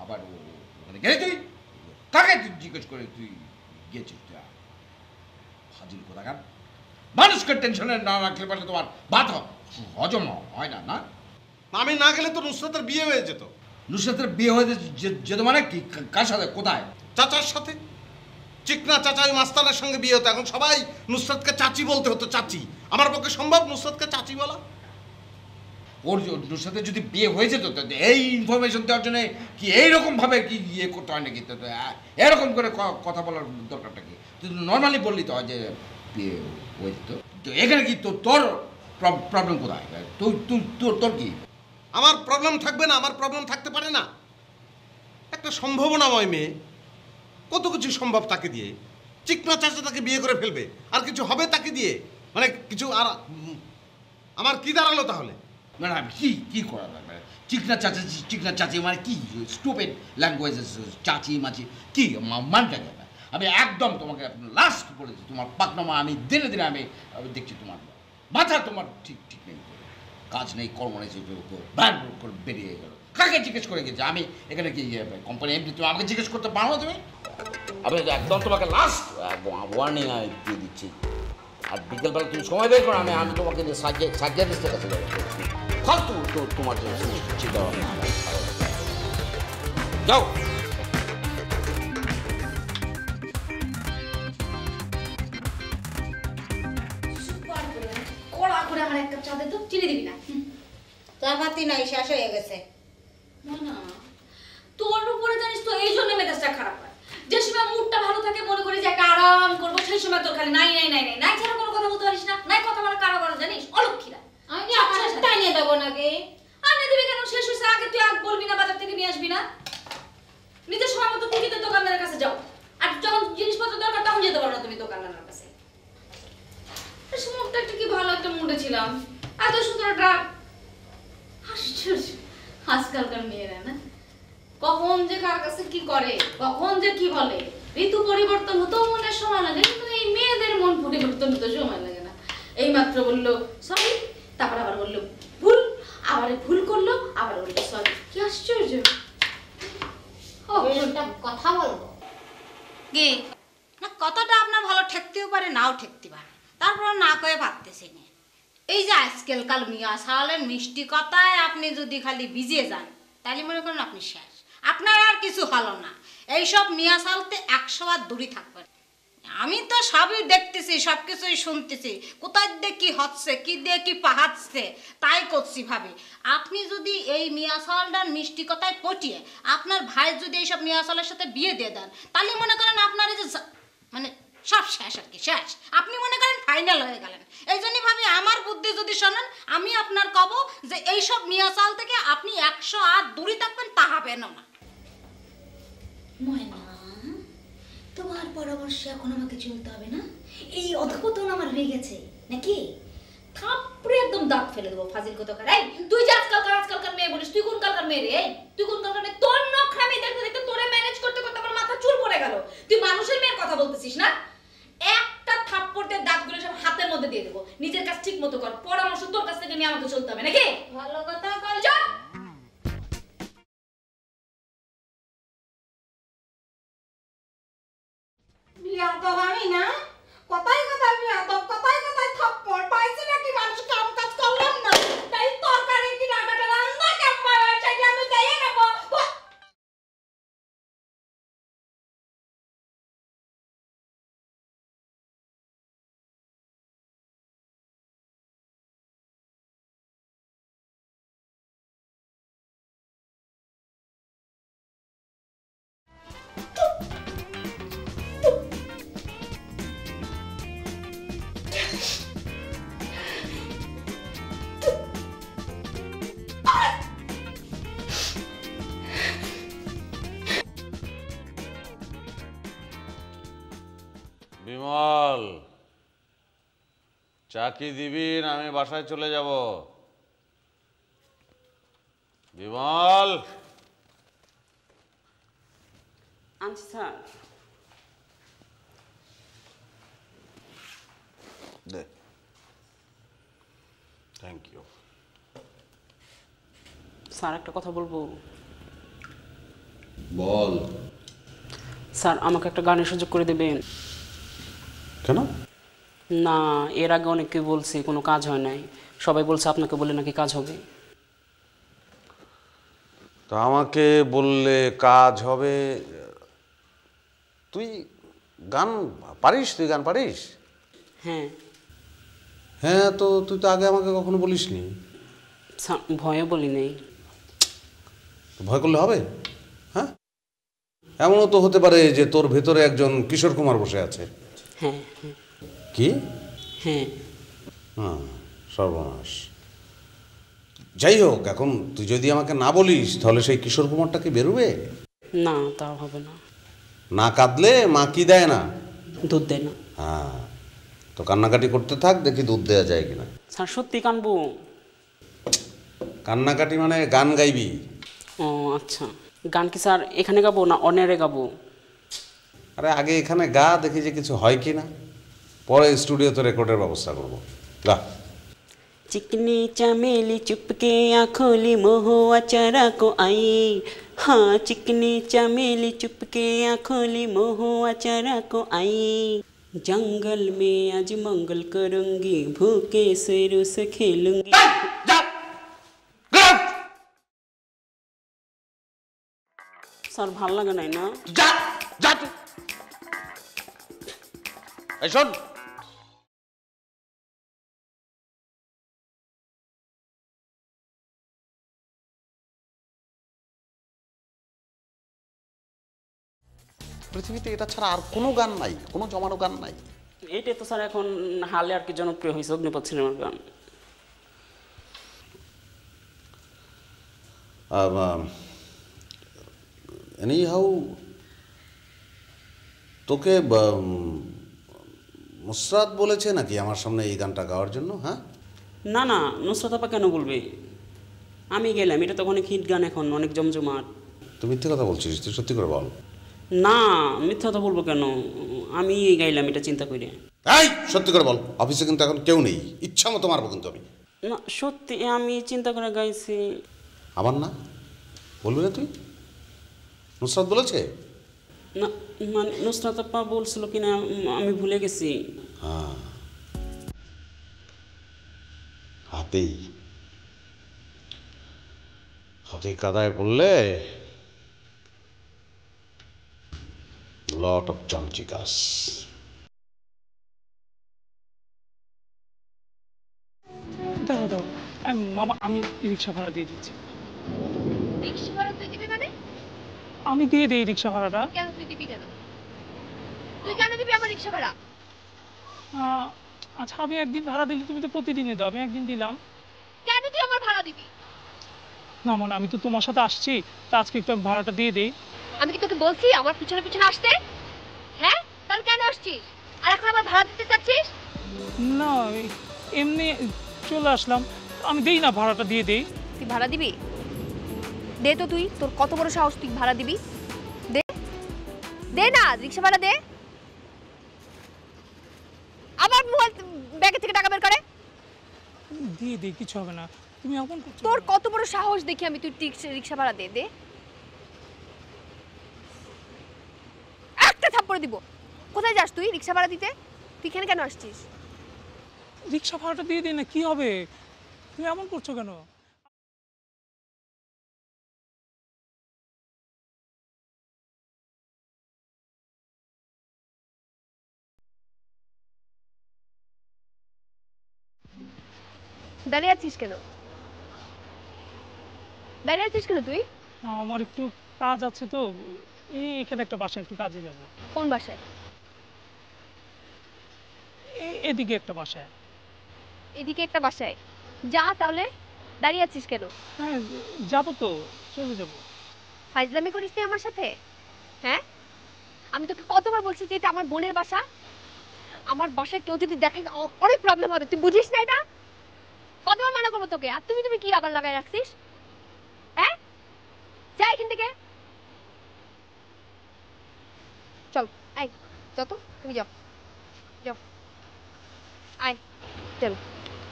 আবার ওখানে গেলি? তুই কাকে তুই জিজ্ঞেস করে তুই গেছিস? তুই ফাজিল কোথাকার। মানুষকে টেনশনে না রাখলে পারলে তোমার ভাত হজম হয় না। না আমি না গেলে তো নুসরাতের বিয়ে হয়ে যেত। নুসরাতের বিয়ে হয়ে যেত মানে কি? কার সাথে? কোথায়? চাচার সাথে। চিকনা চাচা ওই মাস্তানের সঙ্গে বিয়ে হতো। এখন সবাই নুসরাতকে চাচি বলতে হতো, চাচি। আমার পক্ষে সম্ভব নুসরাতকে চাচি বলা? ওর সাথে যদি বিয়ে হয়ে যেত এই ইনফরমেশন দেওয়ার জন্য কি এইরকম ভাবে কি ইয়ে করতে হয় নাকি? এরকম করে কথা বলার দরকারটা কি? তুই নর্মালি বললি তো যে বিয়ে হয়ে যেত। তো এখানে কি তোর প্রবলেম কোথায়? তোর কি? আমার প্রবলেম থাকবে না? আমার প্রবলেম থাকতে পারে না? একটা সম্ভাবনাময় মেয়ে, কত কিছু সম্ভব তাকে দিয়ে। চিকনা চাচা তাকে বিয়ে করে ফেলবে, আর কিছু হবে তাকে দিয়ে? মানে কিছু আর আমার কি দাঁড়ালো তাহলে? না না কি করা দরকার? চিকনা চাচি মানে কি? স্টুপিড ল্যাঙ্গুয়েজ, চাচি মাচি কি মানটা কেন? আমি একদম তোমাকে লাস্ট বলেছি, তোমার পাকনামা আমি দিনে দিনে আমি দেখছি তোমার মাথা তোমার ঠিক নেই, কাজ নেই, কর্ম নেই, করে বেরিয়ে গেল। কাকে জিজ্ঞেস করে গেছে? আমি এখানে কি কোম্পানি এমনি? তুমি আমাকে জিজ্ঞেস করতে পারো না? তুমি আমি একদম তোমাকে লাস্ট ওয়ার্নিং আমি দিয়ে দিচ্ছি। আর বিকেলবেলা তুমি সময় বের করো, আমি তোমাকে সার্জারিস্টের কাছে যাবো। ফালতু তোমার জন্য চিন্তা ভাবনা যাও। কড়া করে আমার এক কাপ চা দে তো, চিনি দিবি না? চা পাতি নাই, শেষ হয়ে গেছে। না তোর উপরে জানিস তো এই জন্য মেজাজটা খারাপ হয়। যে সময় মুডটা ভালো থাকে মনে করি যে একটা আরাম করবো, সেই সময় তোর খালি নাই নাই নাই নাই নাই ছাড়া কোনো কথা বলতে পারিস না। নাই কথা বলা কারো বলা জানিস? অলক্ষীরা। আমি কি আপনার সাথে নিয়ে দেবো নাকি? আনে দিবি কেন? শেষ হয়েছে, আগে তুই আগ বলবি না, বাজার থেকে নিয়ে আসবি না? নিজের সময় মতো তুমি তো দোকানদারের কাছে যাও, আর যখন জিনিসপত্র দরকার তখন যেতে পারো না তুমি দোকানদারের কাছে। মুডটা একটু কি ভালো একটা মুডে ছিলাম, এত সুন্দর একটা আজকালকার মেয়েরা না কখন যে কার কাছে কি করে, কখন যে কি বলে। ঋতু পরিবর্তন হতেও মনের সময় লাগে, কিন্তু এই মেয়েদের মন পরিবর্তন হতে সময় লাগে না। এই মাত্র বললো সরি, তারপর আবার বললো ভুল, আবার ভুল করলো, আবার বললো সরি। কি আশ্চর্য! একটা কথা বলবো কি না, কথাটা আপনার ভালো ঠেকতেও পারে, নাও ঠেকতে পারে, তারপর না কয়ে পারতেছি না। এই যে আজকালকাল মিয়া সালের মিষ্টি কথায় আপনি যদি খালি ভিজিয়ে যান, তাহলে মনে করেন আপনি শেষ, আপনার আর কিছু হলো না। এইসব মিয়া সালতে 100 বার দূরে থাকবেন। আমি তো সবই দেখতেছি, সব কিছুই শুনতেছি, কোথায় দিয়ে কি হচ্ছে, কি দিয়ে কি পাহাচ্ছে, তাই করছি ভাবি। আপনি যদি এই মিয়া সালটার মিষ্টি কথায় পটিয়ে আপনার ভাই যদি এইসব মিয়া সালের সাথে বিয়ে দিয়ে দেন, তাহলে মনে করেন আপনার এই যে মানে সব শেষ আর কি, শেষ। আপনি মনে করেন ফাইনাল হয়ে গেলেন। এই জন্যই ভাবি আমার বুদ্ধি যদি শোনেন, আমি আপনার কব যে এইসব মিয়া সাল থেকে আপনি 100 হাত দূরে থাকবেন, তা হবেন না। ময়না, তোমার পরামর্শে এখন আমাকে চলতে হবে না? এই অধপতন আমার হয়ে গেছে নাকি? থাপড়ে একদম দাঁত ফেলে দেবো, ফাজিল কোথাকার। এই তুই যে আজকালকার মেয়ে বলিস, তুই কোন কালকার মেয়ে রে? তুই কোন কালকার মেয়ে? তোর নখরামি দেখতে দেখতে তোরে ম্যানেজ করতে করতে আমার মাথা চুল পড়ে গেল। তুই মানুষের মেয়ের কথা বলতেছিস না? একটা থাপ্পড় দিয়ে দাঁতগুলো সব হাতের মধ্যে দিয়ে দেবো। নিজের কাজ ঠিক মতো কর, পরামর্শ তোর কাছ থেকে নিয়ে আমাকে চলতে হবে নাকি? ভালো কথা কল। যা। বিমল, চা কি দিবি না আমি বাসায় চলে যাব? বিমল, আনছি স্যার। দে। Thank you. স্যার একটা কথা বলবো? বল। স্যার আমাকে একটা গানের সুযোগ করে দেবেন? কেন? না, এর আগে অনেকে বলছে কোনো কাজ হয় নাই, সবাই বলছে আপনাকে বলে নাকি কাজ হবে। তা আমাকে বললে কাজ হবে? তুই গান পারিস? তুই গান পারিস? হ্যাঁ। হ্যাঁ, তো তুই তো আগে আমাকে কখনো বলিসনি। ভয়ে বলি নেই। ভয় করলে হবে? হ্যাঁ, এমনও তো হতে পারে যে তোর ভেতরে একজন কিশোর কুমার বসে আছে। হ্যাঁ। কি? হ্যাঁ। হ্যাঁ, সর্বনাশ। যাই হোক, এখন তুই যদি আমাকে না বলিস তাহলে সেই কিশোর কুমারটা কি বেরোবে? না, তা হবে না। না কাঁদলে মা কি দেয় না? দুধ দেয় না। হ্যাঁ, তো কান্নাকাটি করতে থাক, দেখি দুধ দেওয়া যায় কিনা। স্যার সত্যি কানবো? কান্নাকাটি মানে গান গাইবি? ও আচ্ছা। গান কি স্যার এখানে গাবো না অনেরে গাবো? আরে আগে এখানে গা, দেখি যে কিছু হয় কি না, পরে স্টুডিওতে রেকর্ডের ব্যবস্থা করবো। গা। चिकनी चमेली चुपके आँखोली महुआ चरा को आई, हाँ चिकनी चमेली चुपके आँखोली महुआ चरा को आई, जंगल में आज मंगल करूंगी भूखे शेरों से खेलूंगी। सर ভাল লাগে নাই না? যা যা তুই। এই শোন, পৃথিবীতে এটা ছাড়া আর কোনো গান নাই, কোনো জমানো গান নাই। এইটাই তো স্যার এখন হালে আর কি জনপ্রিয় হয়েছে, অগ্নিপথ সিনেমার গান। এনিহাউ, তোকে নুসরাত বলেছে নাকি আমার সামনে এই গানটা গাওয়ার জন্য? হ্যাঁ না না, নুসরাত আপা কেন বলবে? আমি গেলাম, এটা তো অনেক হিট গান, এখন অনেক জমজমাট। তুই মিথ্যে কথা বলছিস, তুই সত্যি করে বল। না, মিথ্যা কথা বলবো কেন, আমি গাইলাম এটা চিন্তা করে। এই সত্যি করে বল, অফিসে কিন্তু এখন কেউ নেই, ইচ্ছা মতো মারবো কিন্তু আমি। না সত্যি আমি চিন্তা করে গাইছি। আমার না বলবি না তুই? নুসরাত বলেছে? না মানে নুসরাত আপা বলছিল কিনা আমি ভুলে গেছি। হ্যাঁ, হাতেই কাদায় পড়লে লট অফ চামচিকাস। দাঁড়া দাও, মামা আমি রিক্সা ভাড়া দিয়ে দিচ্ছি। রিক্সা ভাড়া তুই দিবি মানে? আমি দিয়ে দিই রিক্সা ভাড়াটা। কেন তুই দিবি কেন? তুই কেন দিবি আমার রিক্সা ভাড়া? আচ্ছা আমি একদিন ভাড়া দিলে তুমি তো প্রতিদিনই দাও, আমি একদিন দিলাম। কেন তুই আমার ভাড়া দিবি? না মানে আমি তো তোমার সাথে আসছি, তা আজকে একটু ভাড়াটা দিয়ে দেই। আমি কি তোকে বলছি আমার পিছনে পিছনে আসতে? হ্যাঁ, তাহলে কেন আসছিস? আর এখন আমার ভাড়া দিতে চাচ্ছিস? না এমনি চলে আসলাম, আমি দেই না, ভাড়াটা দিয়ে দেই। তুই ভাড়া দিবি? দে তো, তুই তোর কত বড় সাহস তুই ভাড়া দিবি? দে দে না, রিক্সা ভাড়া দে। আবার মোবাইল ব্যাগে থেকে টাকা বের করে। দিয়ে দে, কিছু হবে না, তুমি এমন করছো। তোর কত বড় সাহস দেখি আমি, তুই রিক্সা ভাড়া দে। দে, একটা থাপ্পড় দিব। কোথায় যাস তুই রিক্সা ভাড়া দিতে? তুই এখানে কেন আসছিস? রিক্সা ভাড়াটা দিয়ে দে না, কি হবে? তুমি এমন করছো কেন? দাঁড়িয়ে আছিস কেন? দাঁড়িয়ে আছিস কেন তুই? আমার একটু কাজ আছে তো, এখানে একটা বাসায় একটু কাজে যাবো। কোন বাসায়? এদিকে একটা বাসায়। এদিকে একটা বাসায় যা, তাহলে দাঁড়িয়ে আছিস কেন? হ্যাঁ যাবো তো, চলে যাবো। ফাইজলামি করিস তুই আমার সাথে? হ্যাঁ, আমি তোকে কতবার বলছি যে এটা আমার বোনের বাসা। আমার বাসায় কেউ যদি দেখে অনেক প্রবলেম হবে, তুই বুঝিস না এটা? কতবার মানা করবো তোকে? আর তুমি কি আবার লাগাই রাখছিস? হ্যাঁ, যা এখান থেকে, চল। আয় যত, তুমি যাও যাও, আয় চল,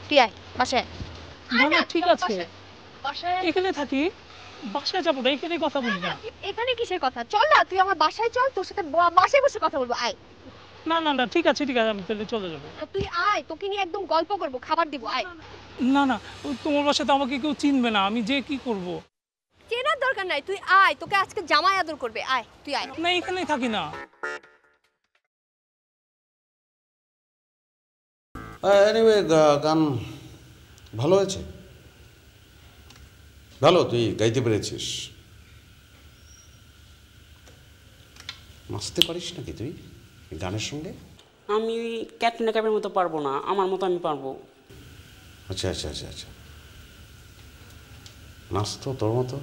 তুই আয় বাসায়। না ঠিক আছে, এখানে থাকি, বাসায় যাবো না, এখানে কথা বলি না। এখানে কিসের কথা? চল না, তুই আমার বাসায় চল, তোর সাথে বাসায় বসে কথা বলবো। আয়। না না না ঠিক আছে আমি তাহলে চলে যাবো। তুই আয়, তোকে নিয়ে একদম গল্প করবো, খাবার দিব। আয়। না না, তোমার বাসাতে আমাকে কেউ চিনবে না, আমি যে কি করব? চেনার দরকার নাই, তুই আয়, তোকে আজকে জামাই আদর করবে। আয়, তুই আয়। না এখানেই থাকি না। এনিওয়ে গান ভালো হয়েছে, ভালো, তুই গাইতে পেরেছিস। নাচতে পারিস নাকি তুই গানের সঙ্গে? আমি ক্যাটরিনা কাইফের মতো পারবো না, আমার মতো আমি পারবো। আচ্ছা আচ্ছা আচ্ছা আচ্ছা, নাচ তো তোর মতো।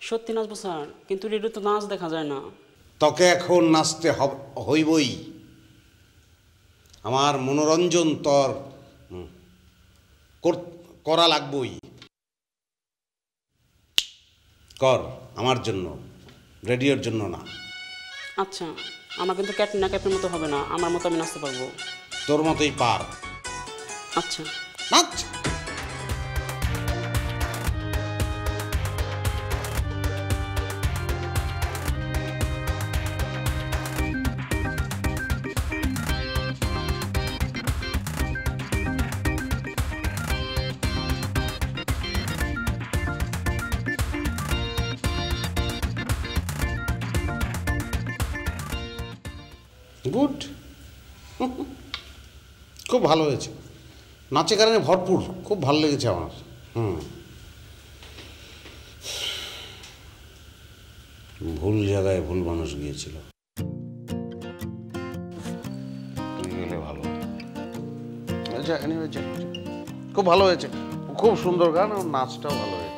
সত্যি নাচবো স্যার, কিন্তু রেডিও তো নাচ দেখা যায় না। তোকে এখন নাচতে হইবই, আমার মনোরঞ্জন তোর করা লাগবই। কর আমার জন্য, রেডিওর জন্য না। আচ্ছা, আমার কিন্তু ক্যাটরিনা কাইফের মতো হবে না, আমার মতো আমি নাচতে পারবো। তোর মতোই পার। আচ্ছা নাচ। গুড, খুব ভালো হয়েছে, নাচে গানে ভরপুর, খুব ভালো লেগেছে আমার। ভুল জায়গায় ভুল মানুষ গিয়েছিল, তুই গেলে ভালো। আচ্ছা, খুব ভালো হয়েছে, খুব সুন্দর গান, আর নাচটাও ভালো হয়েছে।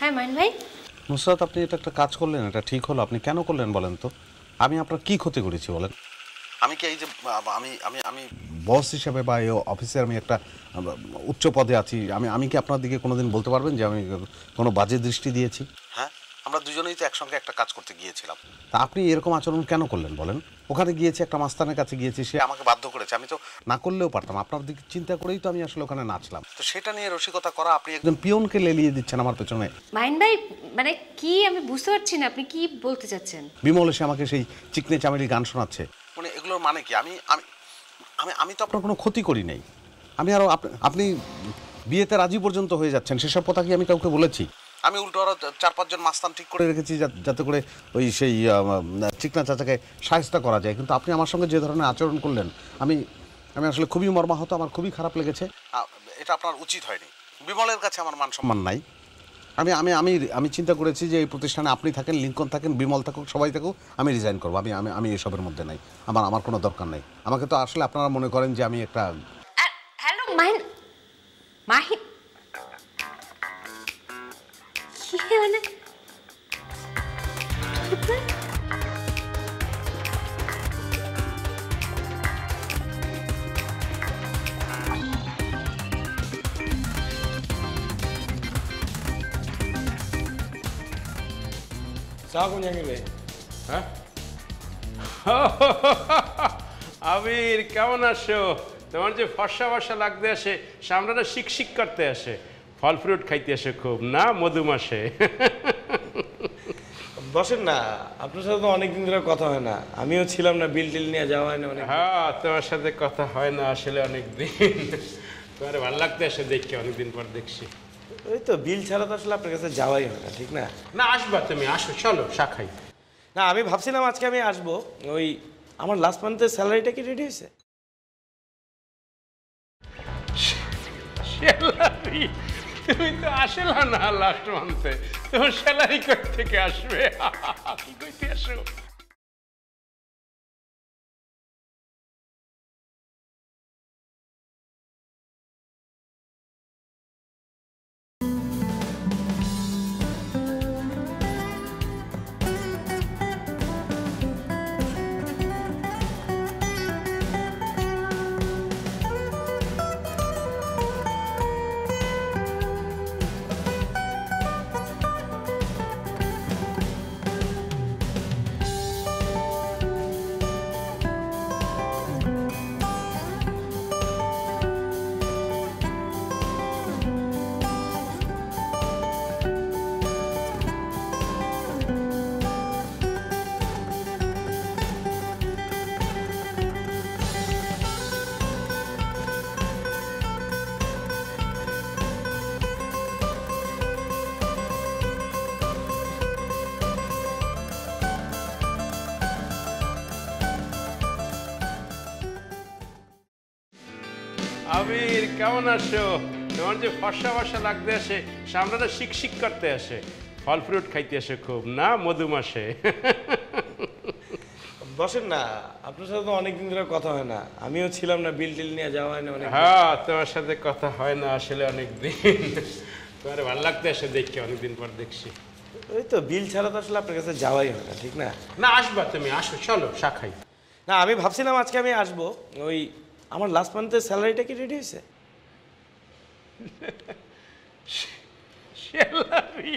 হ্যাঁ মাইন ভাই। নুসরাত, আপনি এটা একটা কাজ করলেন, এটা ঠিক হলো? আপনি কেন করলেন বলেন তো? আমি আপনার কি ক্ষতি করেছি বলেন? আমি কি এই যে আমি আমি আমি বস হিসেবে বা এই অফিসে আমি একটা উচ্চ পদে আছি, আমি কি আপনার দিকে কোনোদিন বলতে পারবেন যে আমি কোনো বাজে দৃষ্টি দিয়েছি? হ্যাঁ, আমরা দুজনেই তো একসঙ্গে একটা কাজ করতে গিয়েছিলাম, তা আপনি এরকম আচরণ কেন করলেন বলেন? ওখানে গিয়েছি, একটা মাস্তানের কাছে গিয়েছি, সে আমাকে বাধ্য করেছে, আমি তো না করলেও পারতাম। আপনার দিকে চিন্তা করেই তো আমি আসলে ওখানে নাচলাম। তো সেটা নিয়ে রসিকতা করা, আপনি একজন পিয়নকে লেলিয়ে দিচ্ছেন আমার পেছনে। মাইন ভাই মানে কি, আমি বুঝতে পারছি না আপনি কি বলতে চাচ্ছেন। বিমল এসে আমাকে সেই চিকনে চামেলি গান শোনাচ্ছে, মানে এগুলোর মানে কি? আমি আমি আমি আমি তো আপনার কোনো ক্ষতি করি নাই। আমি আরও আপনি বিয়েতে রাজি পর্যন্ত হয়ে যাচ্ছেন, সেসব কথা কি আমি কাউকে বলেছি? আমি উল্টো আরও 4-5 জন মাস্তান ঠিক করে রেখেছি যাতে করে ওই সেই চিকনা চাচাকে সাহায্য করা যায়। কিন্তু আপনি আমার সঙ্গে যে ধরনের আচরণ করলেন, আমি আসলে খুবই মর্মাহত, আমার খুবই খারাপ লেগেছে। এটা আপনার উচিত হয়নি। বিমলের কাছে আমার মান সম্মান নাই। আমি আমি আমি আমি চিন্তা করেছি যে এই প্রতিষ্ঠানে আপনি থাকেন, লিঙ্কন থাকেন, বিমল থাকুক, সবাই থাকুক, আমি রিজাইন করবো। আমি আমি আমি এসবের মধ্যে নাই, আমার কোনো দরকার নাই। আমাকে তো আসলে আপনারা মনে করেন যে আমি একটা হ্যালো মাহিন, মাহিন কি মানে হ্যাঁ আবির কেমন আছো? তোমার যে ফর্সা ফর্সা লাগতে আসে, সামরাটা শিকশিক করতে আসে, ফল ফ্রুট খাইতে আসে খুব না মধু মাসে। বসেন না, আপনার সাথে তো অনেকদিন ধরে কথা হয় না, আমিও ছিলাম না, বিল টিল নিয়ে যাওয়া হয় না অনেক। হ্যাঁ তোমার সাথে কথা হয় না আসলে অনেকদিন। তোমার ভালো লাগতে আসে দেখছি, অনেকদিন পর দেখছি। ওই তো বিল ছাড়া তো আসলে আপনার কাছে যাওয়াই হয় না, ঠিক না? না আসবা তুমি, আসো, চলো চা খাই। না আমি ভাবছিলাম আজকে আমি আসবো, ওই আমার লাস্ট মান্থের স্যালারিটা কি রেডি হয়েছে? স্যালারি? তুমি তো আসলা না লাস্ট মান্থে, তোমার স্যালারি কই থেকে আসবে? কি কইতে আসো? আবির কেমন আছো? তোমার যে ফর্সা ফর্সা লাগতে আসে, সামরাটা শিকশিক করতে আসে, ফল ফ্রুট খাইতে আসে খুব না মধু মাসে। বসেন না, আপনার সাথে তো অনেকদিন ধরে কথা হয় না, আমিও ছিলাম না, বিল টিল নিয়ে যাওয়া হয় না অনেক। হ্যাঁ তোমার সাথে কথা হয় না আসলে অনেকদিন। তোমার ভালো লাগতে আসে দেখছি, অনেকদিন পর দেখছি। ওই তো বিল ছাড়া তো আসলে আপনার কাছে যাওয়াই হয় না, ঠিক না? না আসবা তুমি, আসো, চলো চা খাই। না আমি ভাবছিলাম আজকে আমি আসবো, ওই আমার লাস্ট মান্থের স্যালারিটা কি রেডি হয়েছে? স্যালারি?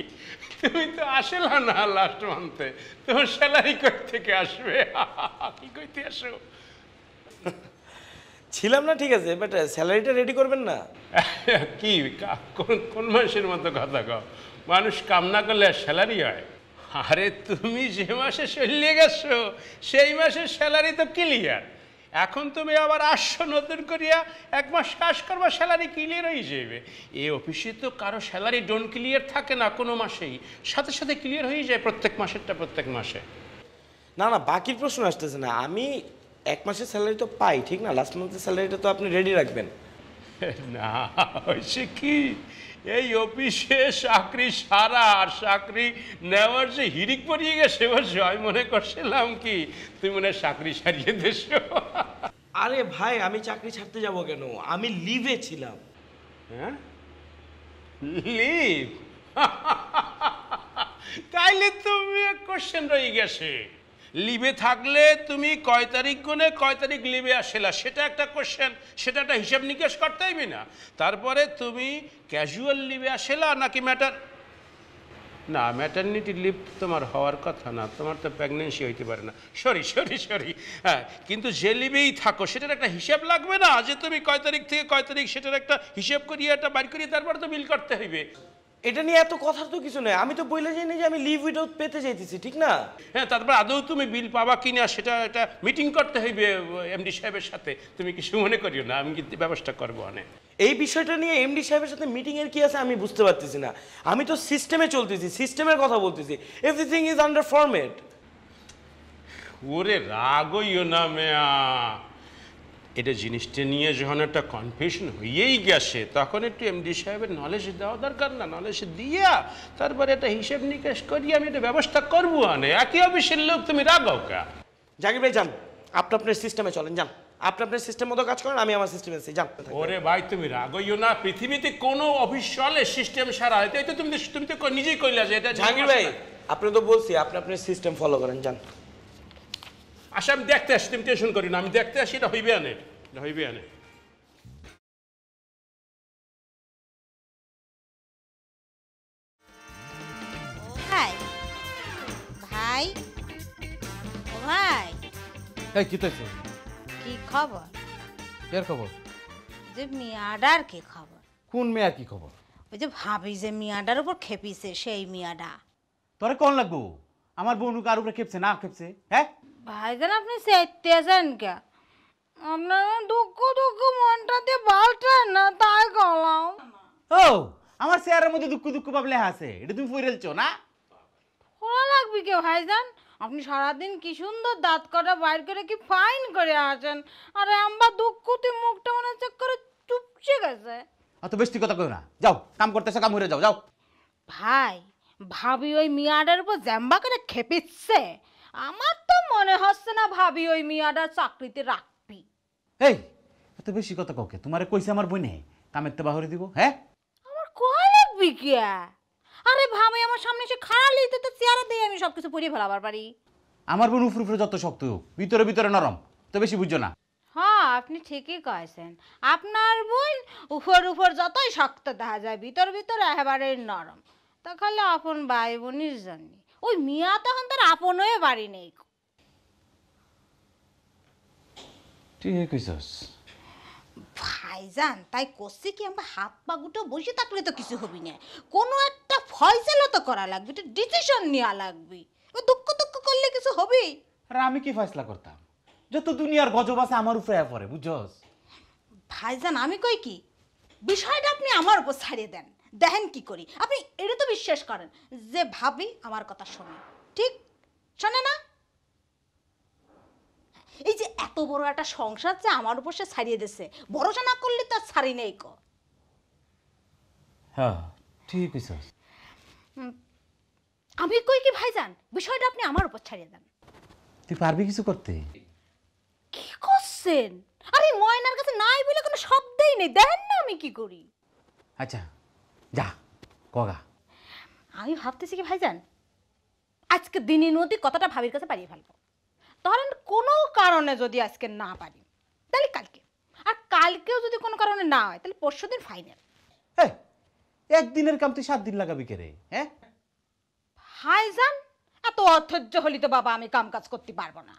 তুমি তো আসলা না লাস্ট মান্থে, তোমার স্যালারি কই থেকে আসবে? কি কইতে আসো? ছিলাম না ঠিক আছে, বাট স্যালারিটা রেডি করবেন না? কি কোন মানুষের মতো কথা কও? মানুষ কাম না করলে স্যালারি হয়? আরে তুমি যে মাসে চলিয়ে গেছো সেই মাসের স্যালারি তো ক্লিয়ার। এখন তুমি আবার আসছো নতুন করিয়া, এক মাস কাজ করবা, স্যালারি ক্লিয়ার হয়ে যাবে। এই অফিসে তো কারো স্যালারি ডোন্ট ক্লিয়ার থাকে না কোনো মাসেই, সাথে সাথে ক্লিয়ার হয়ে যায় প্রত্যেক মাসেরটা প্রত্যেক মাসে। না না বাকির প্রশ্ন আসতেছে না, আমি এক মাসের স্যালারি তো পাই, ঠিক না? লাস্ট মান্থের স্যালারিটা তো আপনি রেডি রাখবেন। না হয়েছে কি, এই অফিসে চাকরি সারা আর চাকরি নেওয়ার যে হিরিক পড়িয়ে গেছে, আমি মনে করছিলাম কি তুমি মনে চাকরি সারিয়ে দেছো। আরে ভাই আমি চাকরি ছাড়তে যাব কেন, আমি লিভে ছিলাম। হ্যাঁ লিভ? তাইলে তুমি এক কোশ্চেন রয়ে গেছে, লিভে থাকলে তুমি কয় তারিখ গুনে কয় তারিখ লিভে আসলা সেটা একটা কোশ্চেন, সেটা একটা হিসাব নিকেশ করতে হইবে না? তারপরে তুমি ক্যাজুয়াল লিভে আসলা নাকি না ম্যাটারনিটি লিভ তোমার হওয়ার কথা না, তোমার তো প্রেগনেন্সি হইতে পারে না। সরি সরি সরি, হ্যাঁ কিন্তু যে লিভেই থাকো সেটার একটা হিসাব লাগবে না, যে তুমি কয় তারিখ থেকে কয় তারিখ সেটার একটা হিসাব করিয়ে একটা বাইর করিয়ে তারপরে তো বিল করতে হইবে। এটা নিয়ে এত কথার তো কিছু নেই, আমি তো বলে যাইনি যে আমি লিভ উইদাউট পেতে চাইতেছি, ঠিক না? হ্যাঁ তারপর আদৌ তুমি বিল পাবা কিনা সেটা একটা মিটিং করতে হইবে এমডি সাহেবের সাথে, তুমি কিছু মনে করিও না, আমি কিন্তু ব্যবস্থা করবো অনেক। এই বিষয়টা নিয়ে এমডি সাহেবের সাথে মিটিং এর কি আছে আমি বুঝতে পারতেছি না, আমি তো সিস্টেমে চলতেছি, সিস্টেমের কথা বলতেছি, এভরিথিং ইজ আন্ডার ফরম্যাট। ওরে রাগইও না মেয়া, এটা জিনিসটা নিয়ে যখন একটা কনফিউশন হয়েই গেছে তখন একটু এমডি সাহেবের নলেজ দেওয়া দরকার না? নলেজ দিয়া তারপরে একটা হিসেব নিকেশ করিয়ে আমি এটা ব্যবস্থা করবো। আনে একই অফিসের লোক, তুমি রাগাও কা? জাকির ভাই যান, আপনি আপনার সিস্টেমে চলেন, যান। আপনি আপনার সিস্টেম মতো কাজ করেন, আমি আমার সিস্টেমে আছি, যান। ওরে ভাই তুমি রাগইও না, পৃথিবীতে কোনো অফিস চলে সিস্টেম সারা। এই তো তুমি তো নিজেই কইলা যে এটা। জাকির ভাই আপনি তো বলছি আপনি আপনার সিস্টেম ফলো করেন, যান। আচ্ছা আমি দেখতে আসি, তুমি টেনশন করি না, আমি দেখতে আসি, এটা হইবে আনে, এটা হইবে আনে। ভাই ভাই ও ভাই, এই কি তৈছে? কি খবর? এর খবর? যে মিয়াডার কি খবর? কোন মেয়া কি খবর? ওই যে ভাবি যে মিয়াডার উপর খেপিছে, সেই মিয়াডা। তোরে কোন লাগবো? আমার বোন কার উপরে খেপছে না খেপছে? হ্যাঁ ভাইজান আপনি চাইতে আছেন কে? আপনার দুঃখ দুঃখ মনটা দিয়ে বালটান না, তাই গলাম। ও আমার চেয়ারের মধ্যে দুঃখ দুঃখ ভাব লেখা আছে, এটা তুমি পড়েলছো না? পড়া লাগবে কে ভাইজান? আপনি সারাদিন কি সুন্দর দাঁত কটা বাইর করে কি ফাইন করে আসেন, আরে আম্বা দুঃখতে মুখটা মনে হচ্ছে করে চুপসে গেছে। অত বেশি কথা কই না, যাও কাম করতেছে, কাম করে যাও যাও। ভাই ভাবি ওই মিয়াডার উপর জ্যাম্বা করে খেপিচ্ছে, আমার তো মনে হচ্ছে না ভাবি ওই মিয়াডার চাকরিতে রাখবি। এই এত বেশি কথা কাউকে তোমারে কইছে আমার বইনে কামের তো বাহরে দিব? হ্যাঁ আমার কয় লাগবি কে? আরে ভাবি আমার সামনে এসে খাড়ালি তো চেয়ারে দিয়ে আমি সবকিছু পরিয়ে ফেলাবার পারি। আমার বোন উপরে উপরে যত শক্ত হোক ভিতরে ভিতরে নরম, তো বেশি বুঝছো না। হ্যাঁ আপনি ঠিকই কয়েছেন, আপনার বোন উপর উপর যতই শক্ত দেখা যায় ভিতর ভিতর একেবারে নরম। তা খালি আপন ভাই বোনের জন্য ওই মিয়া তখন তার আপন হয়ে বাড়ি নেই। ঠিক কইছস ভাইজান, তাই করছি কি আমরা হাত পা গুটো বসে থাকলে তো কিছু হবি না, কোনো একটা ফয়সালা তো করা লাগবে, একটা ডিসিশন নেওয়া লাগবে। দুঃখ দুঃখ করলে কিছু হবে? আর আমি কি ফয়সলা করতাম? যত দুনিয়ার গজব আছে আমার উপরে পড়ে, বুঝছস? ভাইজান আমি কই কি, বিষয়টা আপনি আমার উপর ছাড়িয়ে দেন, দেখেন কি করি। আপনি এটা তো বিশ্বাস করেন যে ভাবি আমার কথা শোনে, ঠিক শোনে না? এই যে এত বড় একটা সংসার যে আমার উপর সে ছাড়িয়ে দিছে, ভরসা না করলে তো ছাড়ি নেই ক। হ্যাঁ ঠিক কইছস। আমি কই কি ভাইজান, বিষয়টা আপনি আমার উপর ছাড়িয়ে দেন। তুই পারবি কিছু করতে? কি করছেন? আরে ময়নার কাছে নাই বলে কোনো শব্দই নেই, দেখেন না আমি কি করি। আচ্ছা যা কগা। আমি ভাবতেছি কি ভাইজান, আজকে দিনই নদী কথাটা ভাবির কাছে পারিয়ে ফেলবো। ধরেন কোনো কারণে যদি আজকে না পারি তাহলে কালকে, আর কালকেও যদি কোনো কারণে না হয় তাহলে পরশুদিন ফাইনাল। একদিনের কাম তুই 7 দিন লাগাবি কে রে? হ্যাঁ ভাইজান এত অধৈর্য হলি তো বাবা আমি কাম কাজ করতে পারবো না।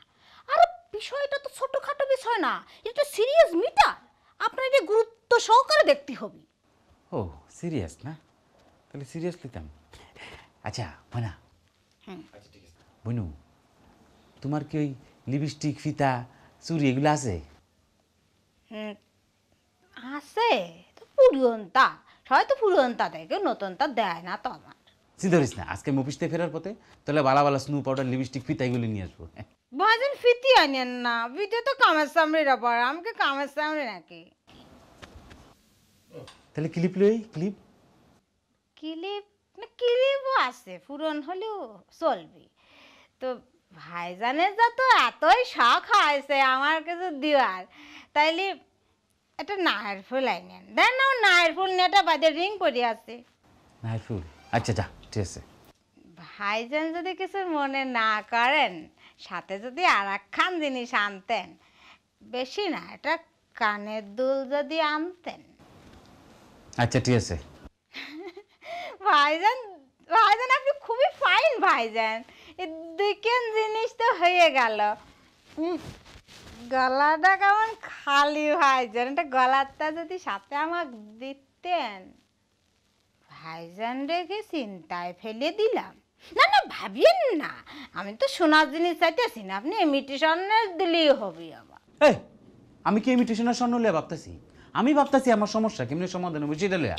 আর বিষয়টা তো ছোটখাটো বিষয় না, এটা সিরিয়াস মিটার, আপনার এটা গুরুত্ব সহকারে দেখতে হবে। ও সিরিয়াস না? তাহলে সিরিয়াস নিতাম। আচ্ছা মানা বনু, তোমার কি ওই লিপস্টিক ফিতা চুড়ি এগুলো আছে? আছে তো, পুরনতা সবাই তো পুরনতা দেয়, কেউ নতুনতা দেয় না তো আমার। চিন্তা করিস না, আজকে অফিস থেকে ফেরার পথে তাহলে বালা বালা স্নো পাউডার লিপস্টিক ফিতা এগুলো নিয়ে আসবো। ভাইজান ফিতি আনেন না, ফিতে তো কামের সামরিরা পড়ে, আমাকে কামের সামরি নাকি? তাহলে ক্লিপ লই, ক্লিপ ক্লিপ না, ক্লিপও আছে, পুরন হলেও চলবে তো। ভাইজানের যা তো এতই শখ হয়েছে আমার কিছু দেওয়ার, তাইলে একটা নায়ের ফুল আইনেন দেন না। নায়ের ফুল নিয়ে একটা বাদে রিং পরে আছে। নায়ের ফুল? আচ্ছা যা ঠিক আছে। ভাইজান যদি কিছু মনে না করেন, সাথে যদি আর একখান জিনিস আনতেন, বেশি না এটা কানের দুল যদি আনতেন। আচ্ছা ঠিক আছে। ভাইজান ভাইজান আপনি খুবই ফাইন ভাইজান, এই দুইখান জিনিস তো হয়ে গেল। গলাটা কেমন খালি ভাইজান, এটা গলাটা যদি সাথে আমাকে দিতেন। ভাইজান রেখে চিন্তায় ফেলে দিলাম। না না ভাবিয়েন না, আমি তো সোনার জিনিস চাইতেছি না, আপনি ইমিটেশনের দিলেই হবে। আবার এই আমি কি ইমিটেশনের স্বর্ণ লিয়া ভাবতেছি? আমি ভাবতেছি আমার সমস্যা কেমনি সমাধান হবে সেটা লিয়া।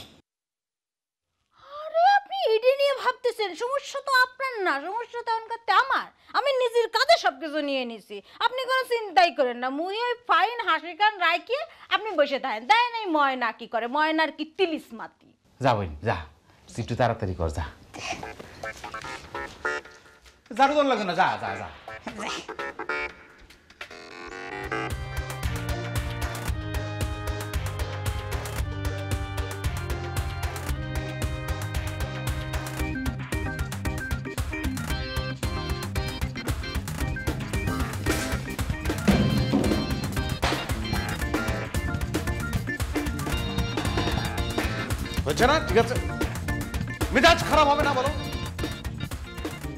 আরে আপনি এটা নিয়ে ভাবতে দিচ্ছেন, সমস্যা তো আপনার না, সমস্যা তো করতে আমার। আমি নিজের কাজে সবকিছু নিয়ে নিছি, আপনি কোনো চিন্তাই করেন না। মুই ওই ফাইন হাসি কান রাইকে আপনি বসে থাকেন। দেয় নাই ময়না কি করে, ময়নার কি তিলিস মাতি। যা বোন যা, একটু তাড়াতাড়ি কর, যা। ঝাড়ু দেওয়ার লাগে না, যা যা যা। হচ্ছে না? ঠিক আছে, মেজাজ খারাপ হবে না বলো?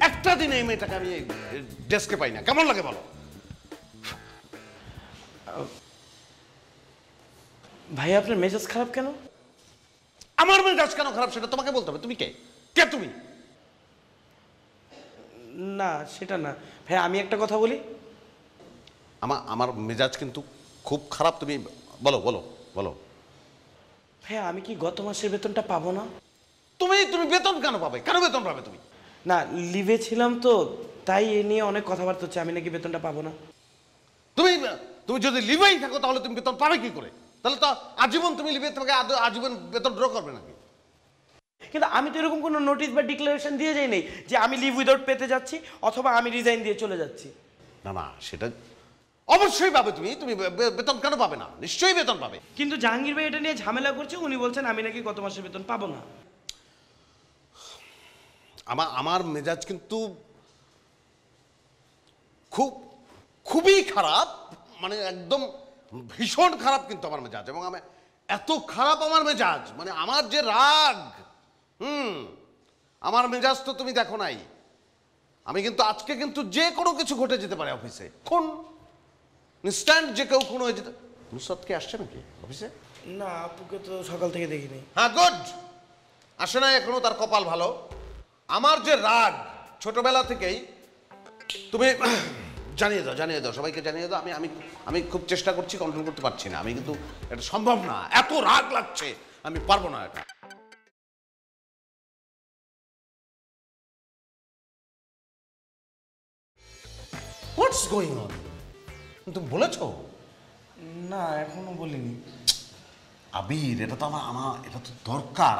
একটা দিন এই মেয়েটাকে আমি ডেস্কে পাই না, কেমন লাগে বলো? ভাই আপনার মেজাজ খারাপ কেন? আমার মেজাজ কেন খারাপ সেটা তোমাকে বলতে হবে। তুমি কে? কে তুমি? না সেটা না ভাই, আমি একটা কথা বলি। আমার মেজাজ কিন্তু খুব খারাপ। তুমি বলো বলো বলো। ভাই আমি কি গত মাসের বেতনটা পাবো না? তুমি বেতন কেন পাবে? কেন বেতন পাবে তুমি? না লিভে ছিলাম তো, তাই এ নিয়ে অনেক কথাবার্তা হচ্ছে, আমি নাকি বেতনটা পাবো না। তুমি যদি লিভেই থাকো তাহলে তুমি বেতন পাবে কি করে? তাহলে তো আজীবন তুমি লিভে, তোমাকে আজীবন বেতন ড্র করবে নাকি? কিন্তু আমি তো এরকম কোনো নোটিশ বা ডিক্লারেশন দিয়ে যাই নাই যে আমি লিভ উইদাউট পেতে যাচ্ছি অথবা আমি রিজাইন দিয়ে চলে যাচ্ছি। না না, সেটা অবশ্যই পাবে। তুমি বেতন কেন পাবে না? নিশ্চয়ই বেতন পাবে। কিন্তু জাহাঙ্গীর ভাই এটা নিয়ে ঝামেলা করছে, উনি বলছেন আমি নাকি গত মাসের বেতন পাবো না। আমার মেজাজ কিন্তু খুবই খারাপ, মানে একদম ভীষণ খারাপ কিন্তু আমার মেজাজ। এবং আমি এত খারাপ আমার মেজাজ, মানে আমার যে রাগ, আমার মেজাজ তো তুমি দেখো নাই। আমি কিন্তু আজকে কিন্তু যে কোনো কিছু ঘটে যেতে পারে অফিসে, কোন ইনস্ট্যান্ট যে কেউ কোনো হয়ে যেতে। নুসরাত কি আসছে নাকি অফিসে? না আপুকে তো সকাল থেকে দেখিনি। হ্যাঁ গুড, আসে না এখনো, তার কপাল ভালো। আমার যে রাগ ছোটবেলা থেকেই, তুমি জানিয়ে দাও সবাইকে জানিয়ে দাও। আমি খুব চেষ্টা করছি, কন্ট্রোল করতে পারছি না। আমি কিন্তু এটা সম্ভব না, এত রাগ লাগছে, আমি পারবো না এটা। What's going on? তুমি বলেছো? না এখনো বলিনি। আবির, এটা তো এটা তো দরকার।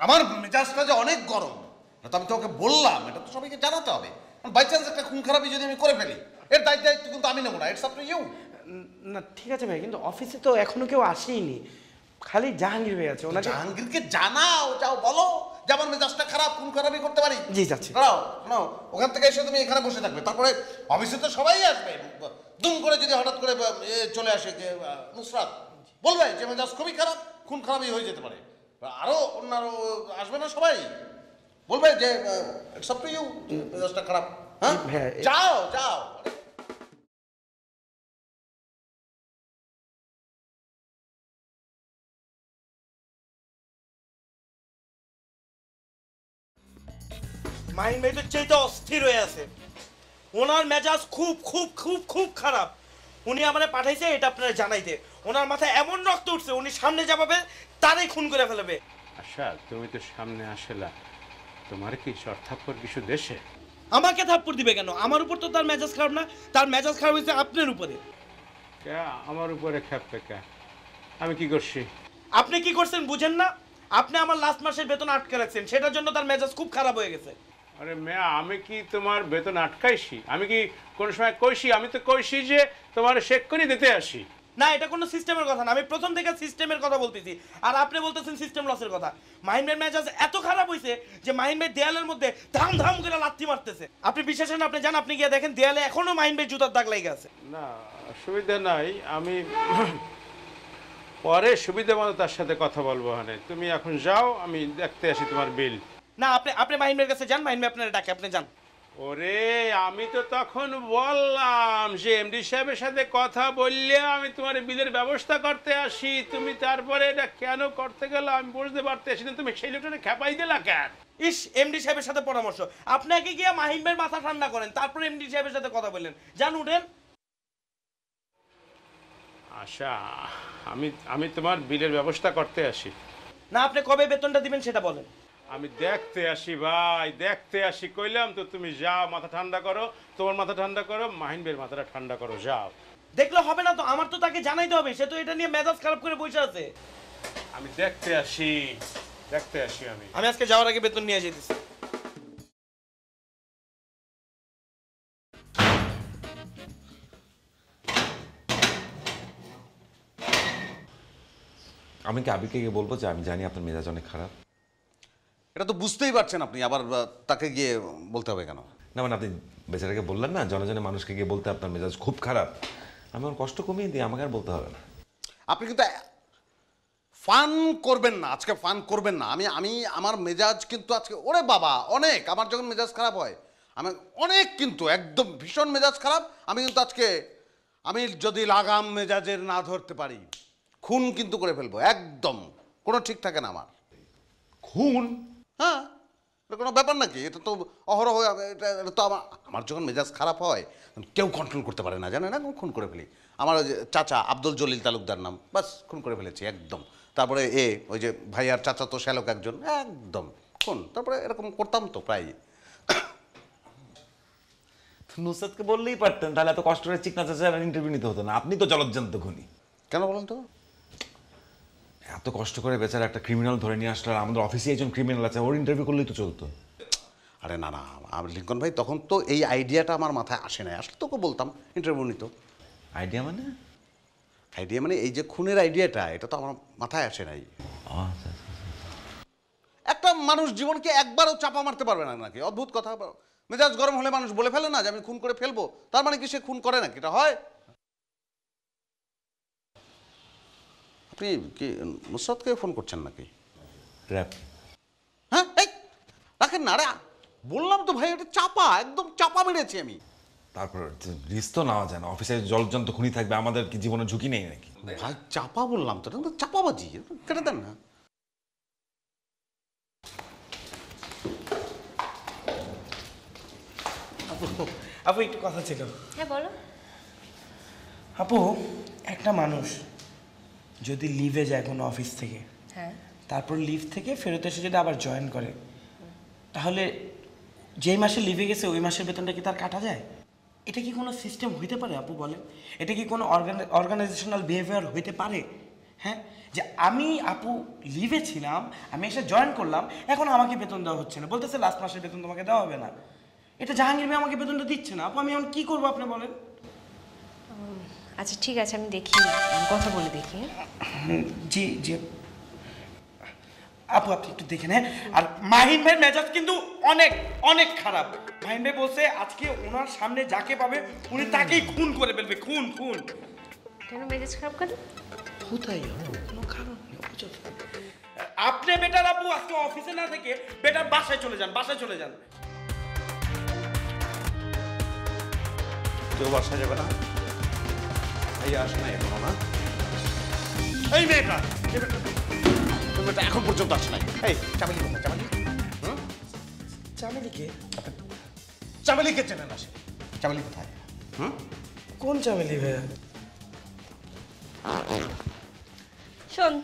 আমার মেজাজটা যে অনেক গরম, এটা তো আমি তোমাকে বললাম, এটা তো সবাইকে জানাতে হবে। বাই চান্স একটা খুন খারাপি যদি আমি করে ফেলি, এর দায়িত্ব কিন্তু আমি নেবো না। It's up to you. না ঠিক আছে ভাই, কিন্তু অফিসে তো এখনো কেউ আসেইনি, খালি জাহাঙ্গীর ভাই আছে। ওনাকে জাহাঙ্গীরকে জানাও, যাও বলো যে আমার মেজাজটা খারাপ, খুন খারাপি করতে পারি। জি যাচ্ছি। নাও ওখান থেকে এসে তুমি এখানে বসে থাকবে। তারপরে অফিসে তো সবাই আসবে। দুম করে যদি হঠাৎ করে চলে আসে যে নুসরাত, বলবে যে মেজাজ খুবই খারাপ, খুন খারাপই হয়ে যেতে পারে। আরো অন্যান্য আসবে না সবাই, বলবে যে ইটস আপ টু ইউ, মেজাজটা খারাপ। হ্যাঁ যাও যাও। মাহিন ভাই তো চেয়ে অস্থির হয়ে আছে, ওনার মেজাজ খুব খুব খুব খুব খারাপ। উনি আমাদের পাঠাইছে এটা আপনারা জানাইতে। ওনার মাথায় এমন রক্ত উঠছে, উনি সামনে যা পাবে তারই খুন করে ফেলবে। আচ্ছা তুমি তো সামনে আসেলা, তোমার কি শর্তাপ্পর কিছু দেশে? আমাকে থাপ্পড় দিবে কেন? আমার উপর তো তার মেজাজ খারাপ না, তার মেজাজ খারাপ হয়েছে আপনার উপরে। আমার উপরে খেপে কে? আমি কি করছি? আপনি কি করছেন বুঝেন না? আপনি আমার লাস্ট মাসের বেতন আটকে রাখছেন, সেটার জন্য তার মেজাজ খুব খারাপ হয়ে গেছে। আরে মেয়া, আমি কি তোমার বেতন আটকাইছি? আমি কি কোন সময় কইছি? আমি তো কইছি যে তোমার চেক করে দিতে আসি। না এটা কোনো সিস্টেমের কথা না, আমি প্রথম থেকে সিস্টেমের কথা বলতেছি, আর আপনি বলতেছেন সিস্টেম লসের কথা। মাহিন ভাইয়ের মেজাজ এত খারাপ হয়েছে যে মাহিন ভাই দেয়ালের মধ্যে ধাম ধাম করে লাথি মারতেছে। আপনি বিশ্বাস না, আপনি যান, আপনি গিয়ে দেখেন দেয়ালে এখনো মাহিন ভাই জুতার দাগ লেগে আছে। না অসুবিধা নাই, আমি পরে সুবিধা মতো তার সাথে কথা বলবো। মানে তুমি এখন যাও, আমি দেখতে আসি তোমার বিল। না আপনি মাহিন ভাইয়ের কাছে যান, মাহিন ভাই আপনার ডাকে, আপনি যান। ওরে আমি তো তখন বললাম যে এমডি সাহেবের সাথে কথা বললে আমি তোমার বিলের ব্যবস্থা করতে আসি, তুমি তারপরে এটা কেন করতে গেলে আমি বুঝতে পারতেছি না। তুমি সেই লোকটা খেপাই দিলা কেন? ইস, এমডি সাহেবের সাথে পরামর্শ, আপনাকে গিয়ে মাহিন ভাইয়ের মাথা ঠান্ডা করেন, তারপরে এমডি সাহেবের সাথে কথা বললেন। যান উঠেন। আচ্ছা আমি তোমার বিলের ব্যবস্থা করতে আসি। না আপনি কবে বেতনটা দিবেন সেটা বলেন। আমি দেখতে আসি ভাই, দেখতে আসি কইলাম তো। তুমি যাও, মাথা ঠান্ডা করো, তোমার মাথা ঠান্ডা করো, মাহিন ভাইয়ের মাথাটা ঠান্ডা করো, যাও। দেখলে হবে না তো, আমার তো তাকে জানাইতে হবে, সে তো এটা নিয়ে মেজাজ খারাপ করে বসে আছে। আমি দেখতে আসি, দেখতে আসি। আমি আজকে যাওয়ার আগে বেতন নিয়ে যেতেছি। আমি কি আবিরকে গিয়ে বলবো যে আমি জানি আপনার মেজাজ অনেক খারাপ? এটা তো বুঝতেই পারছেন আপনি, আবার তাকে গিয়ে বলতে হবে কেন? না মানে আপনি বেচারাকে বললেন না জনজনে মানুষকে গিয়ে বলতে আপনার মেজাজ খুব খারাপ, আমি আমার কষ্ট কমিয়ে দিই, আমাকে আর বলতে হবে না। আপনি কিন্তু ফান করবেন না, আজকে ফান করবেন না। আমি আমার মেজাজ কিন্তু আজকে, ওরে বাবা অনেক, আমার যখন মেজাজ খারাপ হয় আমি অনেক, কিন্তু একদম ভীষণ মেজাজ খারাপ। আমি কিন্তু আজকে, আমি যদি লাগাম মেজাজের না ধরতে পারি খুন কিন্তু করে ফেলবো, একদম কোনো ঠিক থাকে না আমার। খুন? হ্যাঁ, এটা কোনো ব্যাপার নাকি? এটা তো অহরহ, এটা তো আমার যখন মেজাজ খারাপ হয় কেউ কন্ট্রোল করতে পারে না, জানে না, খুন করে ফেলি। আমার ওই যে চাচা আব্দুল জলিল তালুকদার নাম, বাস খুন করে ফেলেছি একদম। তারপরে ওই যে ভাইয়ার চাচা তো শ্যালক একজন, একদম খুন। তারপরে এরকম করতাম তো প্রায়। নুসরাতকে বললেই পারতেন, তাহলে এত কষ্ট করে চিকনা চাচা ইন্টারভিউ নিতে হতো না। আপনি তো জলজ্জান্ত খুনি। কেন বলেন তো? এত কষ্ট করে বেচারা একটা ক্রিমিনাল ধরে নিয়ে আসলে, আমাদের অফিসে একজন ক্রিমিনাল আছে, ওর ইন্টারভিউ করলেই তো চলতো। আরে না না, লিঙ্কন ভাই তখন তো এই আইডিয়াটা আমার মাথায় আসে না, আসলে তোকে বলতাম ইন্টারভিউ নিত। আইডিয়া মানে? আইডিয়া মানে এই যে খুনের আইডিয়াটা, এটা তো আমার মাথায় আসে নাই। একটা মানুষ জীবনকে একবারও চাপা মারতে পারবে না নাকি? অদ্ভুত কথা। মেজাজ গরম হলে মানুষ বলে ফেলে না যে আমি খুন করে ফেলবো, তার মানে কি সে খুন করে নাকি? এটা হয়? আপনি কি নুসরাতকে ফোন করছেন নাকি? হ্যাঁ, রাখেন না। বললাম তো ভাই, এটা চাপা, একদম চাপা মেরেছি আমি। তারপর রিস্ক তো নেওয়া যায় না, অফিসে জলজ্জান্ত খুনি থাকবে, আমাদের কি জীবনে ঝুঁকি নেই নাকি? ভাই চাপা বললাম তো, এটা চাপাবাজি, কেটে দেন না। আপু একটু কথা ছিল। হ্যাঁ বলো। আপু, একটা মানুষ যদি লিভে যায় কোনো অফিস থেকে, হ্যাঁ, তারপর লিভ থেকে ফেরত এসে যদি আবার জয়েন করে, তাহলে যেই মাসে লিভে গেছে ওই মাসের বেতনটা কি তার কাটা যায়? এটা কি কোনো সিস্টেম হইতে পারে আপু বলেন? এটা কি কোনো অর্গানাইজেশনাল বিহেভিয়ার হইতে পারে? হ্যাঁ, যে আমি আপু লিভে ছিলাম, আমি এসে জয়েন করলাম, এখন আমাকে বেতন দেওয়া হচ্ছে না, বলতেছে লাস্ট মাসের বেতন তোমাকে দেওয়া হবে না। এটা জাহাঙ্গীর ভাই আমাকে বেতনটা দিচ্ছে না আপু, আমি এখন কি করবো আপনি বলেন? আচ্ছা ঠিক আছে, আমি দেখি, কথা বলে দেখি। জি জি আপু, আপনি একটু দেখেন। হ্যাঁ, আর মাহিন ভাইয়ের মেজাজ কিন্তু অনেক অনেক খারাপ। মাহিন ভাই বলছে আজকে ওনার সামনে যাকে পাবে উনি তাকেই খুন করে ফেলবে, খুন খুন। কেন মেজাজ খারাপ কেন? কোথায় কোনো কারণ নেই। আপনি বেটার আপু আজকে অফিসে না থেকে বেটার বাসায় চলে যান, বাসায় চলে যান। কেউ বাসায় যাবে না? ভাইয়া আসে না এখনো? না, এই মেয়েটা এখন পর্যন্ত আসে নাই। এই চামেলি কোথায়? চামেলি? চামেলিকে? চামেলিকে চেনেন? আসে চামেলি কোথায়? কোন চামেলি ভাইয়া? শোন,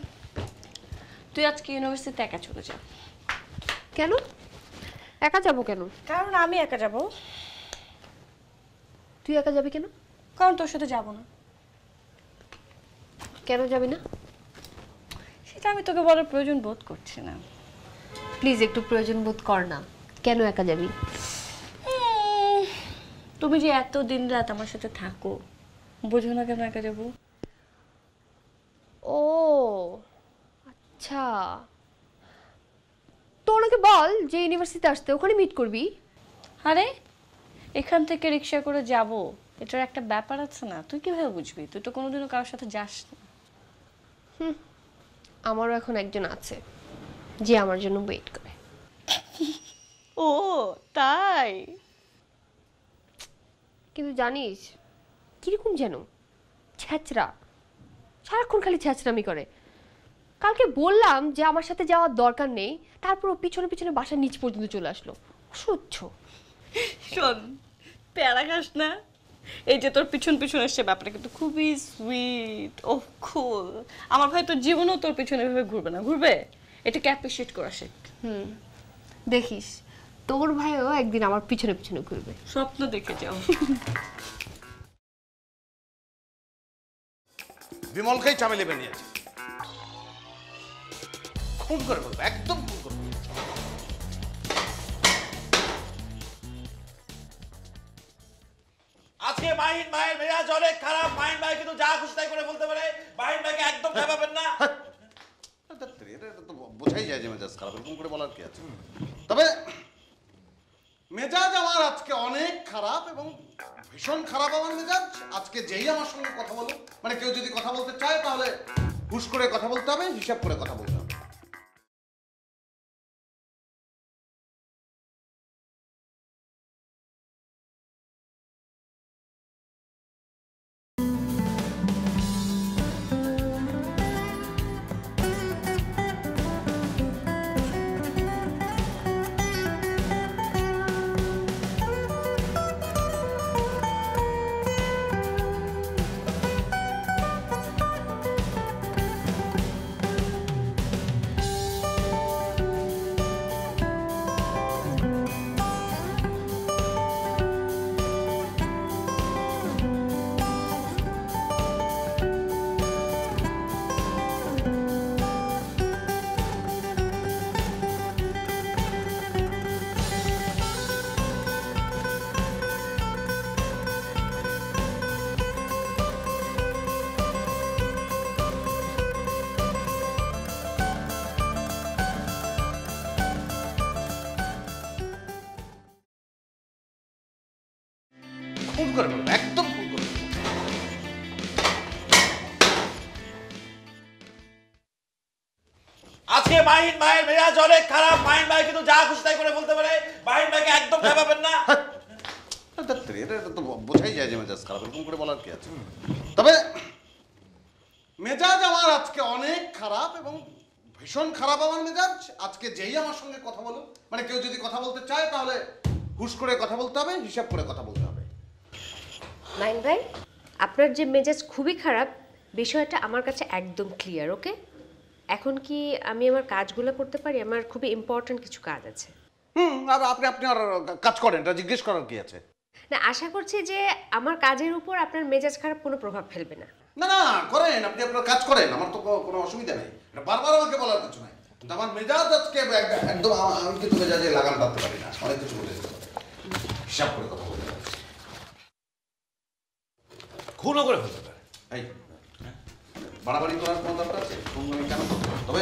তুই আজকে ইউনিভার্সিটিতে একা চলে যা। কেন একা যাব? কেন? কারণ আমি একা যাব। তুই একা যাবি কেন? কারণ তোর সাথে যাব না। কেন যাবি না? সেটা আমি তোকে বলার প্রয়োজন বোধ করছি না। প্লিজ একটু প্রয়োজন বোধ কর না। কেন একা যাবি? তুমি যে এত দিন রাত আমার সাথে থাকো, বোঝো না কেন একা যাবো? ও আচ্ছা, তো ওনাকে বল যে ইউনিভার্সিটিতে আসতে, ওখানে মিট করবি। আরে এখান থেকে রিক্সা করে যাব, এটার একটা ব্যাপার আছে না? তুই কিভাবে বুঝবি? তুই তো কোনোদিনও কারোর সাথে যাস না। আমারও এখন একজন আছে যে আমার জন্য ওয়েট করে। ও তাই? কিন্তু জানিস কিরকম যেন ছ্যাচরা, সারাক্ষণ খালি ছ্যাচরামি করে। কালকে বললাম যে আমার সাথে যাওয়ার দরকার নেই, তারপর ও পিছনে পিছনে বাসার নিচ পর্যন্ত চলে আসলো। অসহ্য। শোন, প্যারা খাস না। এই যে তোর পিছন পিছন এসছে, ব্যাপারটা কিন্তু খুবই সুইট। ও কুল। আমার ভাই তোর জীবনেও তোর পিছনে এভাবে ঘুরবে না। ঘুরবে? এটাকে অ্যাপ্রিশিয়েট করা শেখ। দেখিস তোর ভাইও একদিন আমার পিছনে পিছনে ঘুরবে। স্বপ্ন দেখে যাও। বিমলকেই চামেলি বানিয়েছে, খুন করে বলবো, একদম খুন করে বলবো। আজকে মাহিন ভাইয়ের মেজাজ অনেক খারাপ। মাহিন ভাই কিন্তু যা খুশি তাই করে বলতে পারে। মাহিন ভাইকে একদম খেপাবেন না। এটা তো বোঝাই যায় যে মেজাজ খারাপ, এরকম করে বলার কি আছে। তবে মেজাজ আমার আজকে অনেক খারাপ এবং ভীষণ খারাপ আমার মেজাজ। আজকে যেই আমার সঙ্গে কথা বলো, মানে কেউ যদি কথা বলতে চায় তাহলে হুশ করে কথা বলতে হবে, হিসাব করে কথা বলতে হবে। খুন করে বলবো, একদম খুন করে বলবো। আজকে মাহিন ভাইয়ের মেজাজ অনেক খারাপ। মাহিন ভাই কিন্তু যা খুশি তাই করে বলতে পারে। মাহিন ভাইকে একদম খেপাবেন না। এটা তো বোঝাই যায় যে মেজাজ খারাপ, এরকম করে বলার কি আছে। তবে মেজাজ আমার আজকে অনেক খারাপ এবং ভীষণ খারাপ আমার মেজাজ। আজকে যেই আমার সঙ্গে কথা বলো, মানে কেউ যদি কথা বলতে চায় তাহলে হুশ করে কথা বলতে হবে, হিসাব করে কথা বলতে হবে। মাহিন ভাই, আপনার যে মেজাজ খুবই খারাপ বিষয়টা আমার কাছে একদম ক্লিয়ার। ওকে, এখন কি আমি আমার কাজগুলো করতে পারি? আমার খুবই ইম্পর্টেন্ট কিছু কাজ আছে। আর আপনি আর কাজ করেন, এটা জিজ্ঞেস করার কি আছে? না, আশা করছি যে আমার কাজের উপর আপনার মেজাজ খারাপ কোনো প্রভাব ফেলবে না। না না করেন, আপনি আপনার কাজ করেন, আমার তো কোনো অসুবিধা নেই। এটা বারবার আমাকে বলার কিছু নাই। কিন্তু আমার মেজাজ আজকে একদম, আমি কিন্তু মেজাজে লাগাম টানতে পারি না, অনেক কিছু বলে যেতে পারে। হিসাব করে কথা বলতে হবে। খুনও করে ফেলতে পারে। এই বাড়াবাড়ি করার কোনো দরকার আছে? খুন আমি কেন করবো? তবে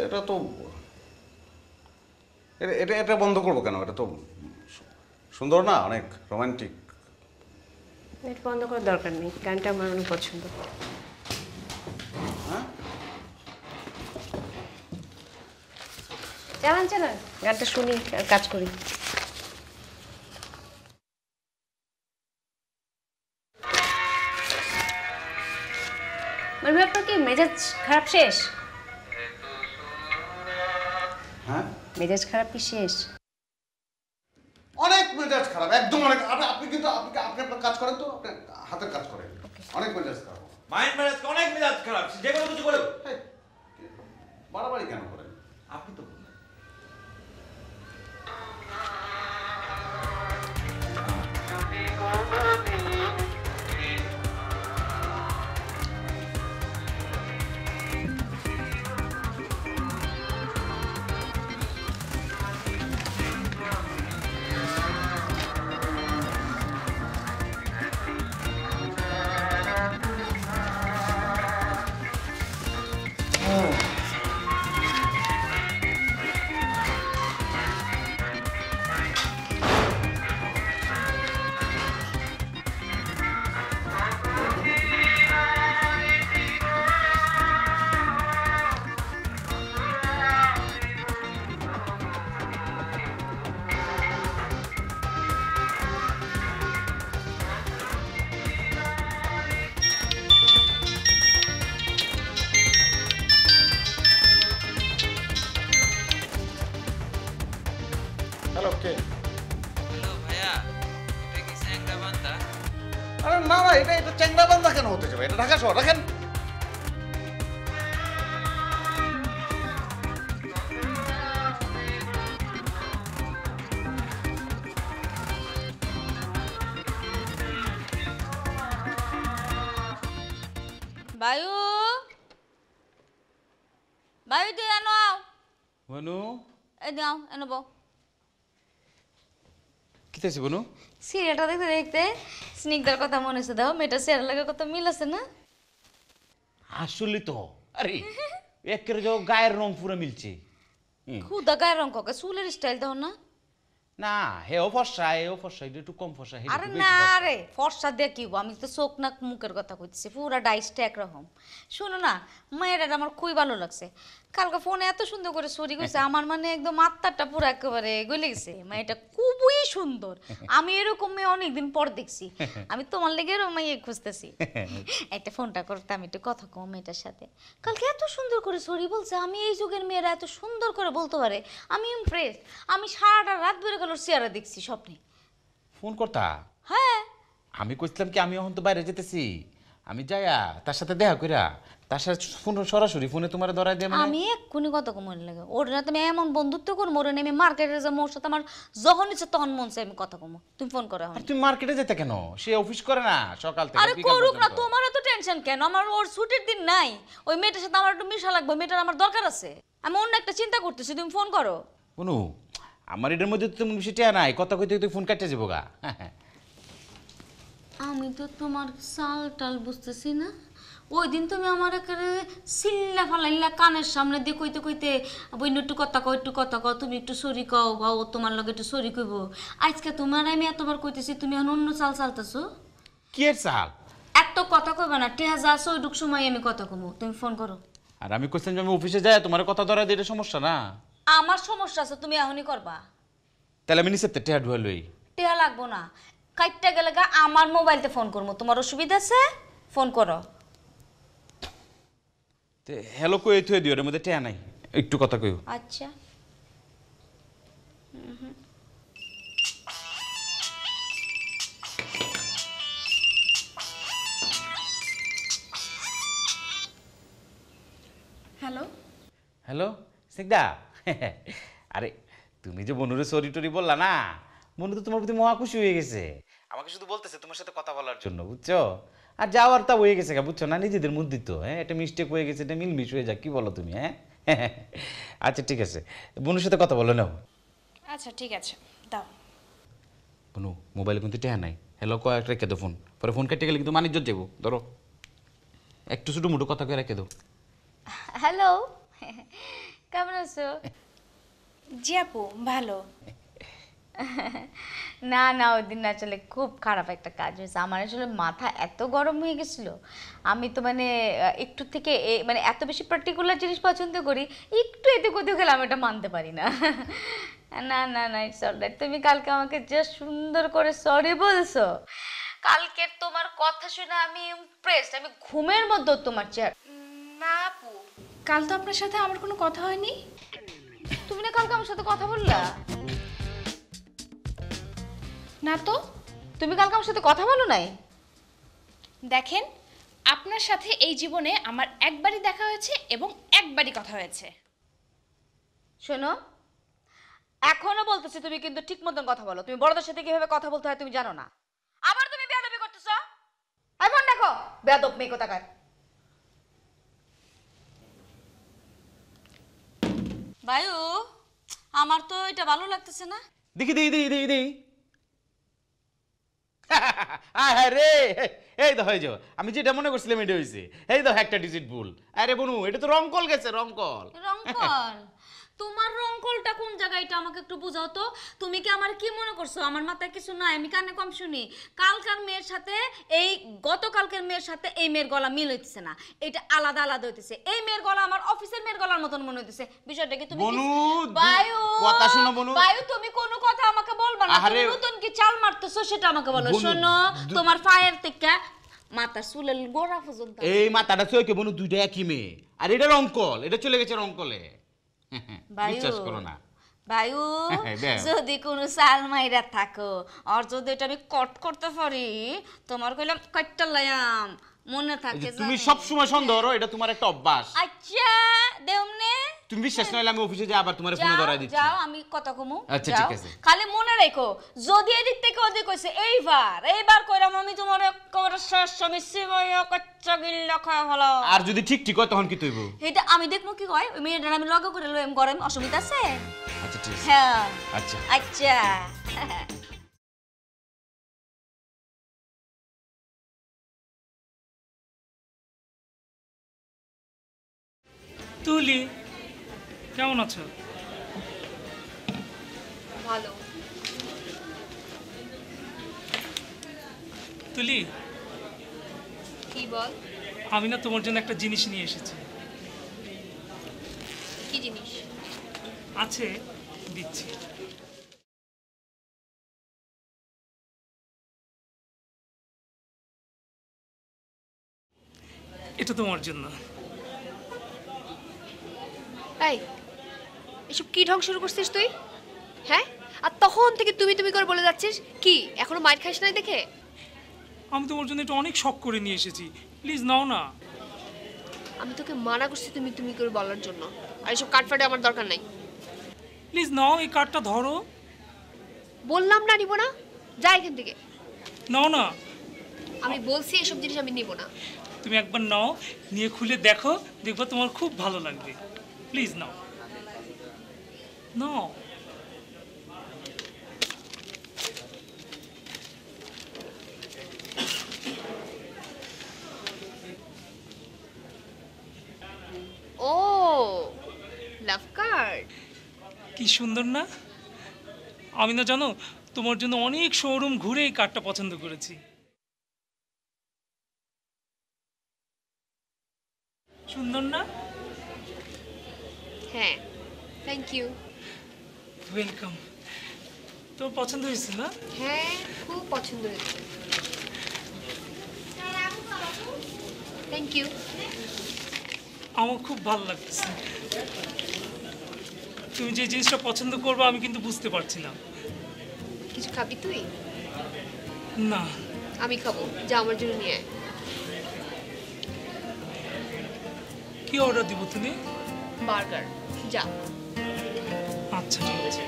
এটা তো এটা এটা বন্ধ করবো কেন? এটা তো সুন্দর না, অনেক রোমান্টিক। এটা বন্ধ করার দরকার নেই, গানটা আমার অনেক পছন্দ। চালান চালান, গানটা শুনি আর কাজ করি। মানে আপনার কি মেজাজ খারাপ শেষ? হ্যাঁ, মেজাজ খারাপ কি শেষ? আপনি তো বললেন। হ্যালো কে? হ্যালো ভাইয়া, এটা কি চ্যাংড়াবান্ধা? আরে না না, এটা চ্যাংড়াবান্ধা কেন হতে যাবে? এটা ঢাকা শহর। রাখেন। বায়ু বায়ু তুই এনো বনু এই দাও এনো বউ কি তাইছে বনু? সিরিয়ালটা দেখতে দেখতে স্নিগ্ধার কথা মনে হচ্ছে, দাও মেয়েটা সিরিয়াল লাগার কথা মিল আছে না? আসলে তো আরে একের যে গায়ের রং পুরো মিলছে। খুদা গায়ের রং কাকা চুলের স্টাইল দাও না। না হেও ফর্সা এটা একটু কম ফর্সা। আরে না রে ফর্সা দিয়ে কি হবো, আমি তো চোখ নাক মুখের কথা কইতেছি, পুরা ডাইসটা একরকম। শোনো না মায়ের আমার খুবই ভালো লাগছে, কালকে ফোনে এত সুন্দর করে সরি কইছে, আমার মানে একদম আত্মাটা পুরো একেবারে গলে গেছে। মায়েটা খুবই সুন্দর, আমি এরকম মেয়ে অনেকদিন পর দেখছি। আমি তোমার লেগে এরকম মাইয়ে খুঁজতেছি। একটা ফোনটা করতে আমি একটু কথা কম মেয়েটার সাথে, কালকে এত সুন্দর করে সরি বলছে। আমি এই যুগের মেয়েরা এত সুন্দর করে বলতে পারে, আমি ইমপ্রেস। আমি সারাটা রাত বের গেল চেহারা দেখছি স্বপ্নে। ফোন করতা? হ্যাঁ আমি কইছিলাম কি আমি এখন তো বাইরে যেতেছি, আমি যাইয়া তার সাথে দেখা কইরা তার সাথে ফোন সরাসরি ফোনে তোমার ধরাই দিয়ে আমি এক্ষুনি কত মনে লাগে ওর না, তুমি এমন বন্ধুত্ব করবো ওর আমি মার্কেটে যাবো, ওর সাথে আমার যখন ইচ্ছে তখন মন চাই আমি কথা কমো। তুমি ফোন করো। তুমি মার্কেটে যেতে কেন? সে অফিস করে না সকাল থেকে। আরে করুক না, তোমার এত টেনশন কেন? আমার ওর ছুটির দিন নাই, ওই মেয়েটার সাথে আমার একটু মিশা লাগবে, মেয়েটার আমার দরকার আছে। আমি অন্য একটা চিন্তা করতেছি, তুমি ফোন করো। বনু আমার এটার মধ্যে তো তেমন বিষয়টা নাই, কথা কইতে তুই ফোন কাটতে যাবো গা। আমি তো তোমার চাল টাল বুঝতেছি না। ওই দিন তুমি আমার একেবারে সিল্লা ফালাইলা কানের সামনে দিয়ে কইতে কইতে বইন একটু কথা কও একটু কথা কও, তুমি একটু সরি কও বা ও তোমার লগে একটু সরি কইব। আজকে তোমার আমি এতবার কইতেছি, তুমি এখন অন্য চাল চালতেছো। কি এর চাল? এত কথা কইবা না, টেহা যা আছে ওইটুক সময় আমি কথা কমো, তুমি ফোন করো। আর আমি কইছিলাম যে আমি অফিসে যাই, তোমার কথা ধরা দিয়ে সমস্যা না। আমার সমস্যা আছে, তুমি এখনই করবা। তাহলে আমি নিচে টেহা ঢুয়া লই। টেহা লাগবো না, কাইটটা গেলে গা আমার মোবাইলতে ফোন করবো। তোমার অসুবিধা আছে? ফোন করো। হ্যালো কই থুয়ে দিও, এর মধ্যে টেহা নাই, একটু কথা কইও। আচ্ছা হ্যালো হ্যালো স্নিগ্ধা। আরে তুমি যে বনুরে সরি টরি বললা না, মনু তো তোমার প্রতি মহা খুশি হয়ে গেছে। আমাকে শুধু বলতেছে তোমার সাথে কথা বলার জন্য, বুঝছো? আর যাওয়ার তা হয়ে গেছে, বুঝছো না? নিজেদের মধ্যে তো একটা মিস্টেক হয়ে গেছে, এটা মিলমিশ হয়ে যাক, কি বলো তুমি? আচ্ছা ঠিক আছে, বনুর সাথে কথা বলে নাও। আচ্ছা ঠিক আছে দাও। বনু মোবাইলে কিন্তু টেহা নাই, হ্যালো কয়েক রেখে দো ফোন, পরে ফোন কেটে গেলে কিন্তু মানিজ্য যাবো। ধরো একটু ছোটো মুটো কথা করে রেখে দো। হ্যালো কেমন আছো? জি আপু ভালো। না না ওই দিন আসলে খুব খারাপ একটা কাজ হয়েছে আমার, আসলে মাথা এত গরম হয়ে গেছিল। আমি তো মানে একটু থেকে মানে এত বেশি পার্টিকুলার জিনিস পছন্দ করি, একটু এতে কোথাও গেলে আমি এটা মানতে পারি না। না না না ইটস অলরাইট, তুমি কালকে আমাকে জাস্ট সুন্দর করে সরি বলছো। কালকে তোমার কথা শুনে আমি ইমপ্রেসড, আমি ঘুমের মধ্যে তোমার চেয়ার। না আপু কাল তো আপনার সাথে আমার কোনো কথা হয়নি। তুমি না কালকে আমার সাথে কথা বললা? না তো। তুমি কালকে আমার সাথে কথা বলো নাই? দেখেন আপনার সাথে এই জীবনে আমার একবারই দেখা হয়েছে এবং একবারই কথা হয়েছে। শোনো, এখনো বলতেছি তুমি কিন্তু ঠিক মতন কথা বলো। তুমি বড়দের সাথে কিভাবে কথা বলতে হয় তুমি জানো না, আবার তুমি বেয়াদবি করতেছো। এখন দেখো বেয়াদব মেয়ে কোথাকার। বায়ু, আমার তো এটা ভালো লাগতেছে না। দেখি দেখি দেখি দেখি দেখি আরে এই তো হয়ে যাও, আমি যেটা মনে করছিলাম এটা হয়েছে। এই তো একটা ডিজিট ভুল। আরে বনু, এটা তো রংকল গেছে, রংকল। রংকল? তোমার রংকলটা কোন জায়গায় এটা আমাকে একটু বুঝাও তো। তুমি কি আমার কি মনে করছো আমার মাথায় কিছু নাই, আমি কানে কম শুনি? কালকার মেয়ের সাথে এই গতকালকের মেয়ের সাথে এই মেয়ের গলা মিল হইতেছে না, এটা আলাদা আলাদা হইতেছে। এই মেয়ের গলা আমার অফিসের মেয়ের গলার মতন মনে হইতেছে। বিষয়টা কি তুমি বনু, বায়ু কথা শোনো বনু। বায়ু, তুমি কোনো কথা আমাকে বলবা না। তুমি নতুন কি চাল মারতেছো সেটা আমাকে বলো। শোনো, তোমার পায়ের থেকে মাথা চুলের গোড়া পর্যন্ত এই মাথাটা চোখে বনু দুইটা একই মেয়ে, আর এটা রংকল, এটা চলে গেছে রংকলে। বিশ্বাস করো না বায়ু, যদি কোনো চাল মাইরা থাকো আর যদি এটা আমি কট করতে পারি, তোমার কইলাম কটটা লায়াম মনে থাকে। তুমি সব সময় সন্দেহ করো, এটা তোমার একটা অভ্যাস। আচ্ছা দেওনে, তুমি বিশ্বাস না হলে আমি অফিসে যাই, আবার তোমার ফোনে ধরাই দিচ্ছি। যাও, আমি কথা কমু। আচ্ছা ঠিক আছে, খালি মনে রেখো যদি এদিক থেকে ওদিক কইছে এইবার কইরাম আমি তোমার একেবারে শেষ আমি সিবাইয়া কচ্চা গিল্লা খাওয়া হলো। আর যদি ঠিক ঠিক হয় তখন কি তৈব? এটা আমি দেখবো কি কয়, ওই মেয়েটার আমি লগে করে লইম, গরম অসুবিধা আছে? আচ্ছা ঠিক আছে। হ্যাঁ আচ্ছা আচ্ছা। তুলি, কেমন আছো? ভালো। তুলি, কি বল? আমি না তোমার জন্য একটা জিনিস নিয়ে এসেছি। কি জিনিস? আছে, দিচ্ছি। এটা তোমার জন্য। এই, এসব কি ঢং শুরু করছিস তুই? হ্যাঁ, আর তখন থেকে তুমি তুমি করে বলে যাচ্ছিস কি এখনো মাইর খাইস নাই দেখে? আমি তোমার জন্য এটা অনেক শখ করে নিয়ে এসেছি, প্লিজ নাও না। আমি তোকে মানা করছি তুমি তুমি করে বলার জন্য, আর এসব কাটফাটে আমার দরকার নাই। প্লিজ নাও, এই কার্ডটা ধরো। বললাম না নিব না, যা এখান থেকে। নাও না। আমি বলছি এসব জিনিস আমি নিব না। তুমি একবার নাও, নিয়ে খুলে দেখো, দেখবা তোমার খুব ভালো লাগবে। প্লিজ নাও নাও। ও, লাভ কার্ড। কি সুন্দর না? আমি না জানো তোমার জন্য অনেক শোরুম ঘুরে এই কার্ডটা পছন্দ করেছি। সুন্দর না? হ্যাঁ, থ্যাংক ইউ। ওয়েলকাম। তোর পছন্দ হয়েছে না? হ্যাঁ, খুব পছন্দ হয়েছে। Thank you. আমার খুব ভালো লাগতেছে। তুমি যে জিনিসটা পছন্দ করবে আমি কিন্তু বুঝতে পারছি না। কিছু খাবি তুই? না। আমি খাবো, যা আমার জন্য নিয়ে আয়। কি অর্ডার দিব তুমি? বার্গার, যা। আচ্ছা ঠিক আছে।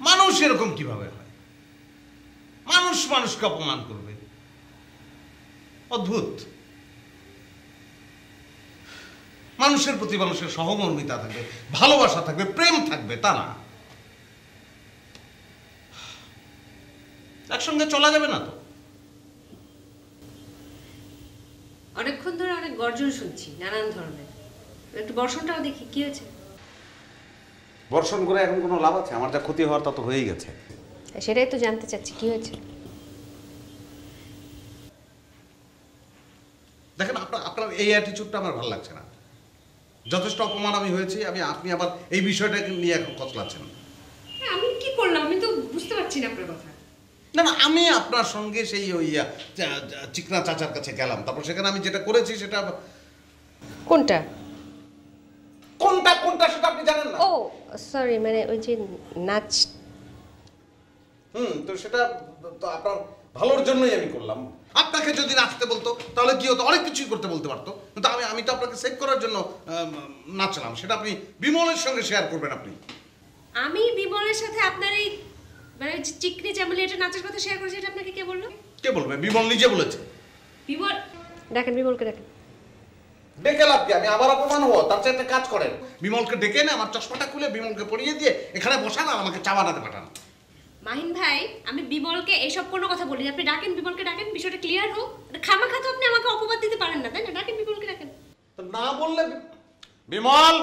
মানুষ এরকম কিভাবে হয়? মানুষ মানুষকে অপমান করবে, অদ্ভুত। মানুষের প্রতি মানুষের সহমর্মিতা থাকবে, ভালোবাসা থাকবে, প্রেম থাকবে, তা না। একসঙ্গে চলা যাবে না তো। অনেকক্ষণ ধরে অনেক গর্জন শুনছি নানান ধরনের, একটু বর্ষণটাও দেখি কি হয়েছে। বর্ষণ করে এখন কোনো লাভ আছে? আমার যা ক্ষতি হওয়ার তা তো হয়েই গেছে। সেটাই তো জানতে চাচ্ছি কি হয়েছে। দেখেন আপনার এই অ্যাটিচিউডটা আমার ভালো লাগছে না। যথেষ্ট অপমান আমি হয়েছি, আপনি আবার এই বিষয়টাকে নিয়ে এখন কচলাচ্ছেন। আমি কি করলাম আমি তো বুঝতে পারছি না আপনার কথা। না না, আমি আপনার সঙ্গে সেই ওই চিকনা চাচার কাছে গেলাম, তারপর সেখানে আমি যেটা করেছি সেটা কোনটা কোনটা কোনটা সেটা আপনি জানেন না? ও সরি, মানে ওই যে নাচ। তো সেটা তো আপনার ভালোর জন্যই আমি করলাম। আপনাকে যদি নাচতে বলতো তাহলে কি হতো, অনেক কিছুই করতে বলতে পারতো, কিন্তু আমি তো আপনাকে সেভ করার জন্য নাচলাম। সেটা আপনি বিমলের সঙ্গে শেয়ার করবেন। আপনি আমি বিমলের সাথে আপনার এই মানে চিকনি চামেলি এটা নাচের কথা শেয়ার করেছি, এটা আপনাকে কে বললো? কে বলবে? বিমল নিজে বলেছে। বিমল দেখেন, বিমলকে দেখেন। ডেকে লাভ কি? আমি আবার অপমান হবো? তার চেয়ে একটা কাজ করেন, বিমলকে ডেকে না আমার চশমাটা খুলে বিমলকে পরিয়ে দিয়ে এখানে বসান আর আমাকে চা বানাতে পাঠান। মাহিন ভাই, আমি বিমলকে এসব কোনো কথা বলি, আপনি ডাকেন, বিমলকে ডাকেন, বিষয়টা ক্লিয়ার হোক। খামাখা তো আপনি আমাকে অপবাদ দিতে পারেন না, তাই না? ডাকেন, বিমলকে ডাকেন। তো না বললে বিমল,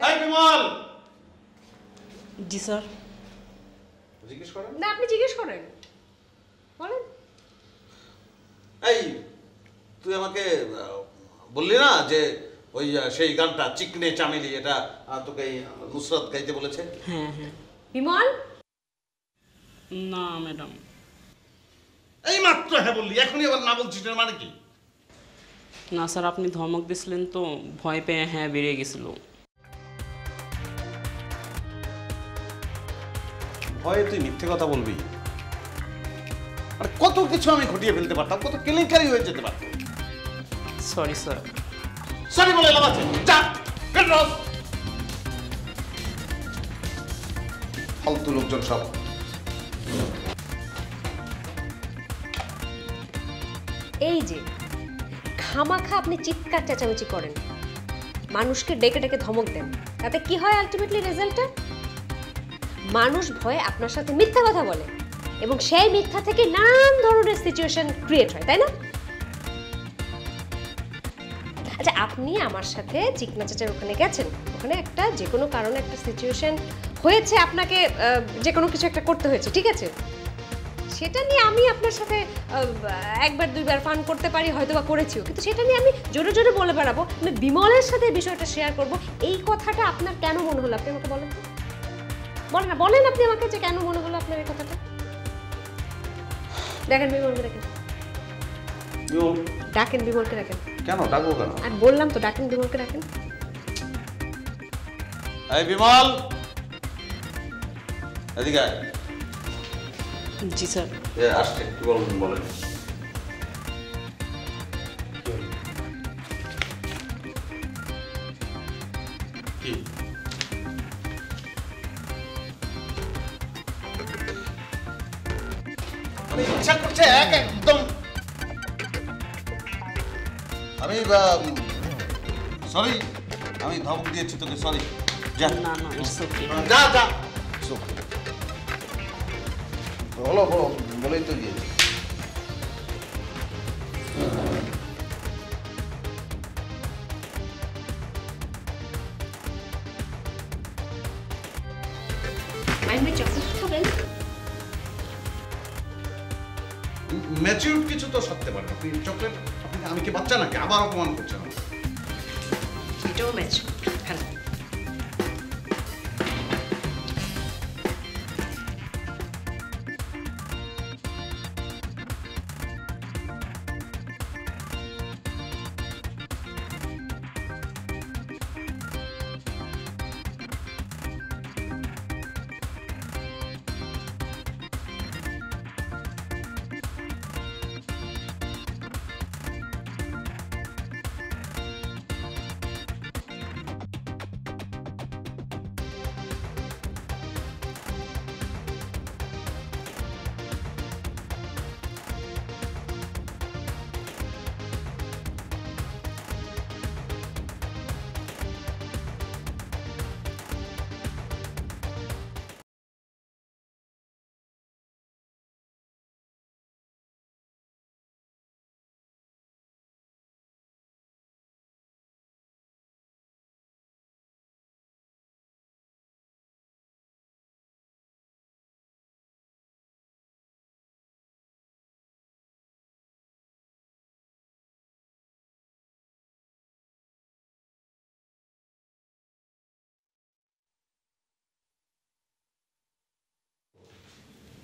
এই বিমল। জি স্যার। জিজ্ঞেস করেন না, আপনি জিজ্ঞেস করেন, বলেন। এই তুই আমাকে বললি না যে ওই সেই গানটা চিকনে চামেলি, এটা তোকে নুসরাত গাইতে বলেছে? হ্যাঁ হ্যাঁ। বিমল না ম্যাডাম। এই মাত্র হ্যাঁ বললি, এখনই আবার না বলছিস, এর মানে কি? না স্যার, আপনি ধমক দিছিলেন তো ভয় পেয়ে হ্যাঁ বেরিয়ে গেছিল। ভয়ে তুই মিথ্যে কথা বলবি? আর কত কিছু আমি ঘটিয়ে ফেলতে পারতাম, কত কেলেঙ্কারি হয়ে যেতে পারত। Sorry sir. সরি বলে লাভ আছে? যা ফেরোজ। ফালতু লোকজন সব। এই যে খামাখা আপনি চিৎকার চেঁচামেচি করেন, মানুষকে ডেকে ডেকে ধমক দেন, তাতে কি হয় আলটিমেটলি রেজাল্টটা? মানুষ ভয়ে আপনার সাথে মিথ্যা কথা বলে এবং সেই মিথ্যা থেকে নানান ধরনের সিচুয়েশন ক্রিয়েট হয়, তাই না? আচ্ছা, আপনি আমার সাথে চিকনা চাচার ওখানে গেছেন, ওখানে একটা যে কোনো কারণে একটা সিচুয়েশন হয়েছে, আপনাকে যে কোনো কিছু একটা করতে হয়েছে, ঠিক আছে? সেটা নিয়ে আমি আপনার সাথে একবার দুইবার ফান করতে পারি, হয়তো বা করেছিও, কিন্তু সেটা নিয়ে আমি জোরে জোরে বলে বেড়াবো, আমি বিমলের সাথে বিষয়টা শেয়ার করব, এই কথাটা আপনার কেন মনে হলো? আপনি আমাকে বলেন তো, বলেন না, বলেন আপনি আমাকে যে কেন মনে হলো আপনার এই কথাটা। দেখেন বিমলকে দেখেন, ডাকেন বিমলকে ডাকেন। কেন ডাকবো কেন? আর বললাম তো ডাকেন বিমলকে ডাকেন। এই বিমল, এদিকে আয়। জি স্যার। আসছে, কি বলবেন বলেন। কি ইচ্ছা করছে একদম। আমি সরি, আমি ধমক দিয়েছি তোকে, সরি। যা। না না, ইটস ওকে। যা যা। বলো বলো, বলেই তো দিয়েছি। ম্যাচিউরড কিছু তো সত্যি পারে আপনি চকলেট, আমি কি বাচ্চা নাকি? আবার অপমান করছেন। এটাও ম্যাচিউরড। হ্যাঁ,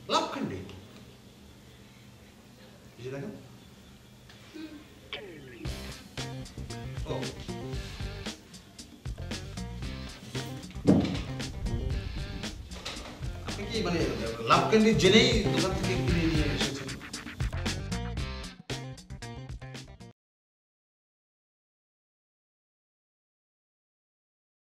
লাভ ক্যান্ডি দেখেন আপনি কি মানে লাভ ক্যান্ডি জেনেই দোকান থেকে কিনে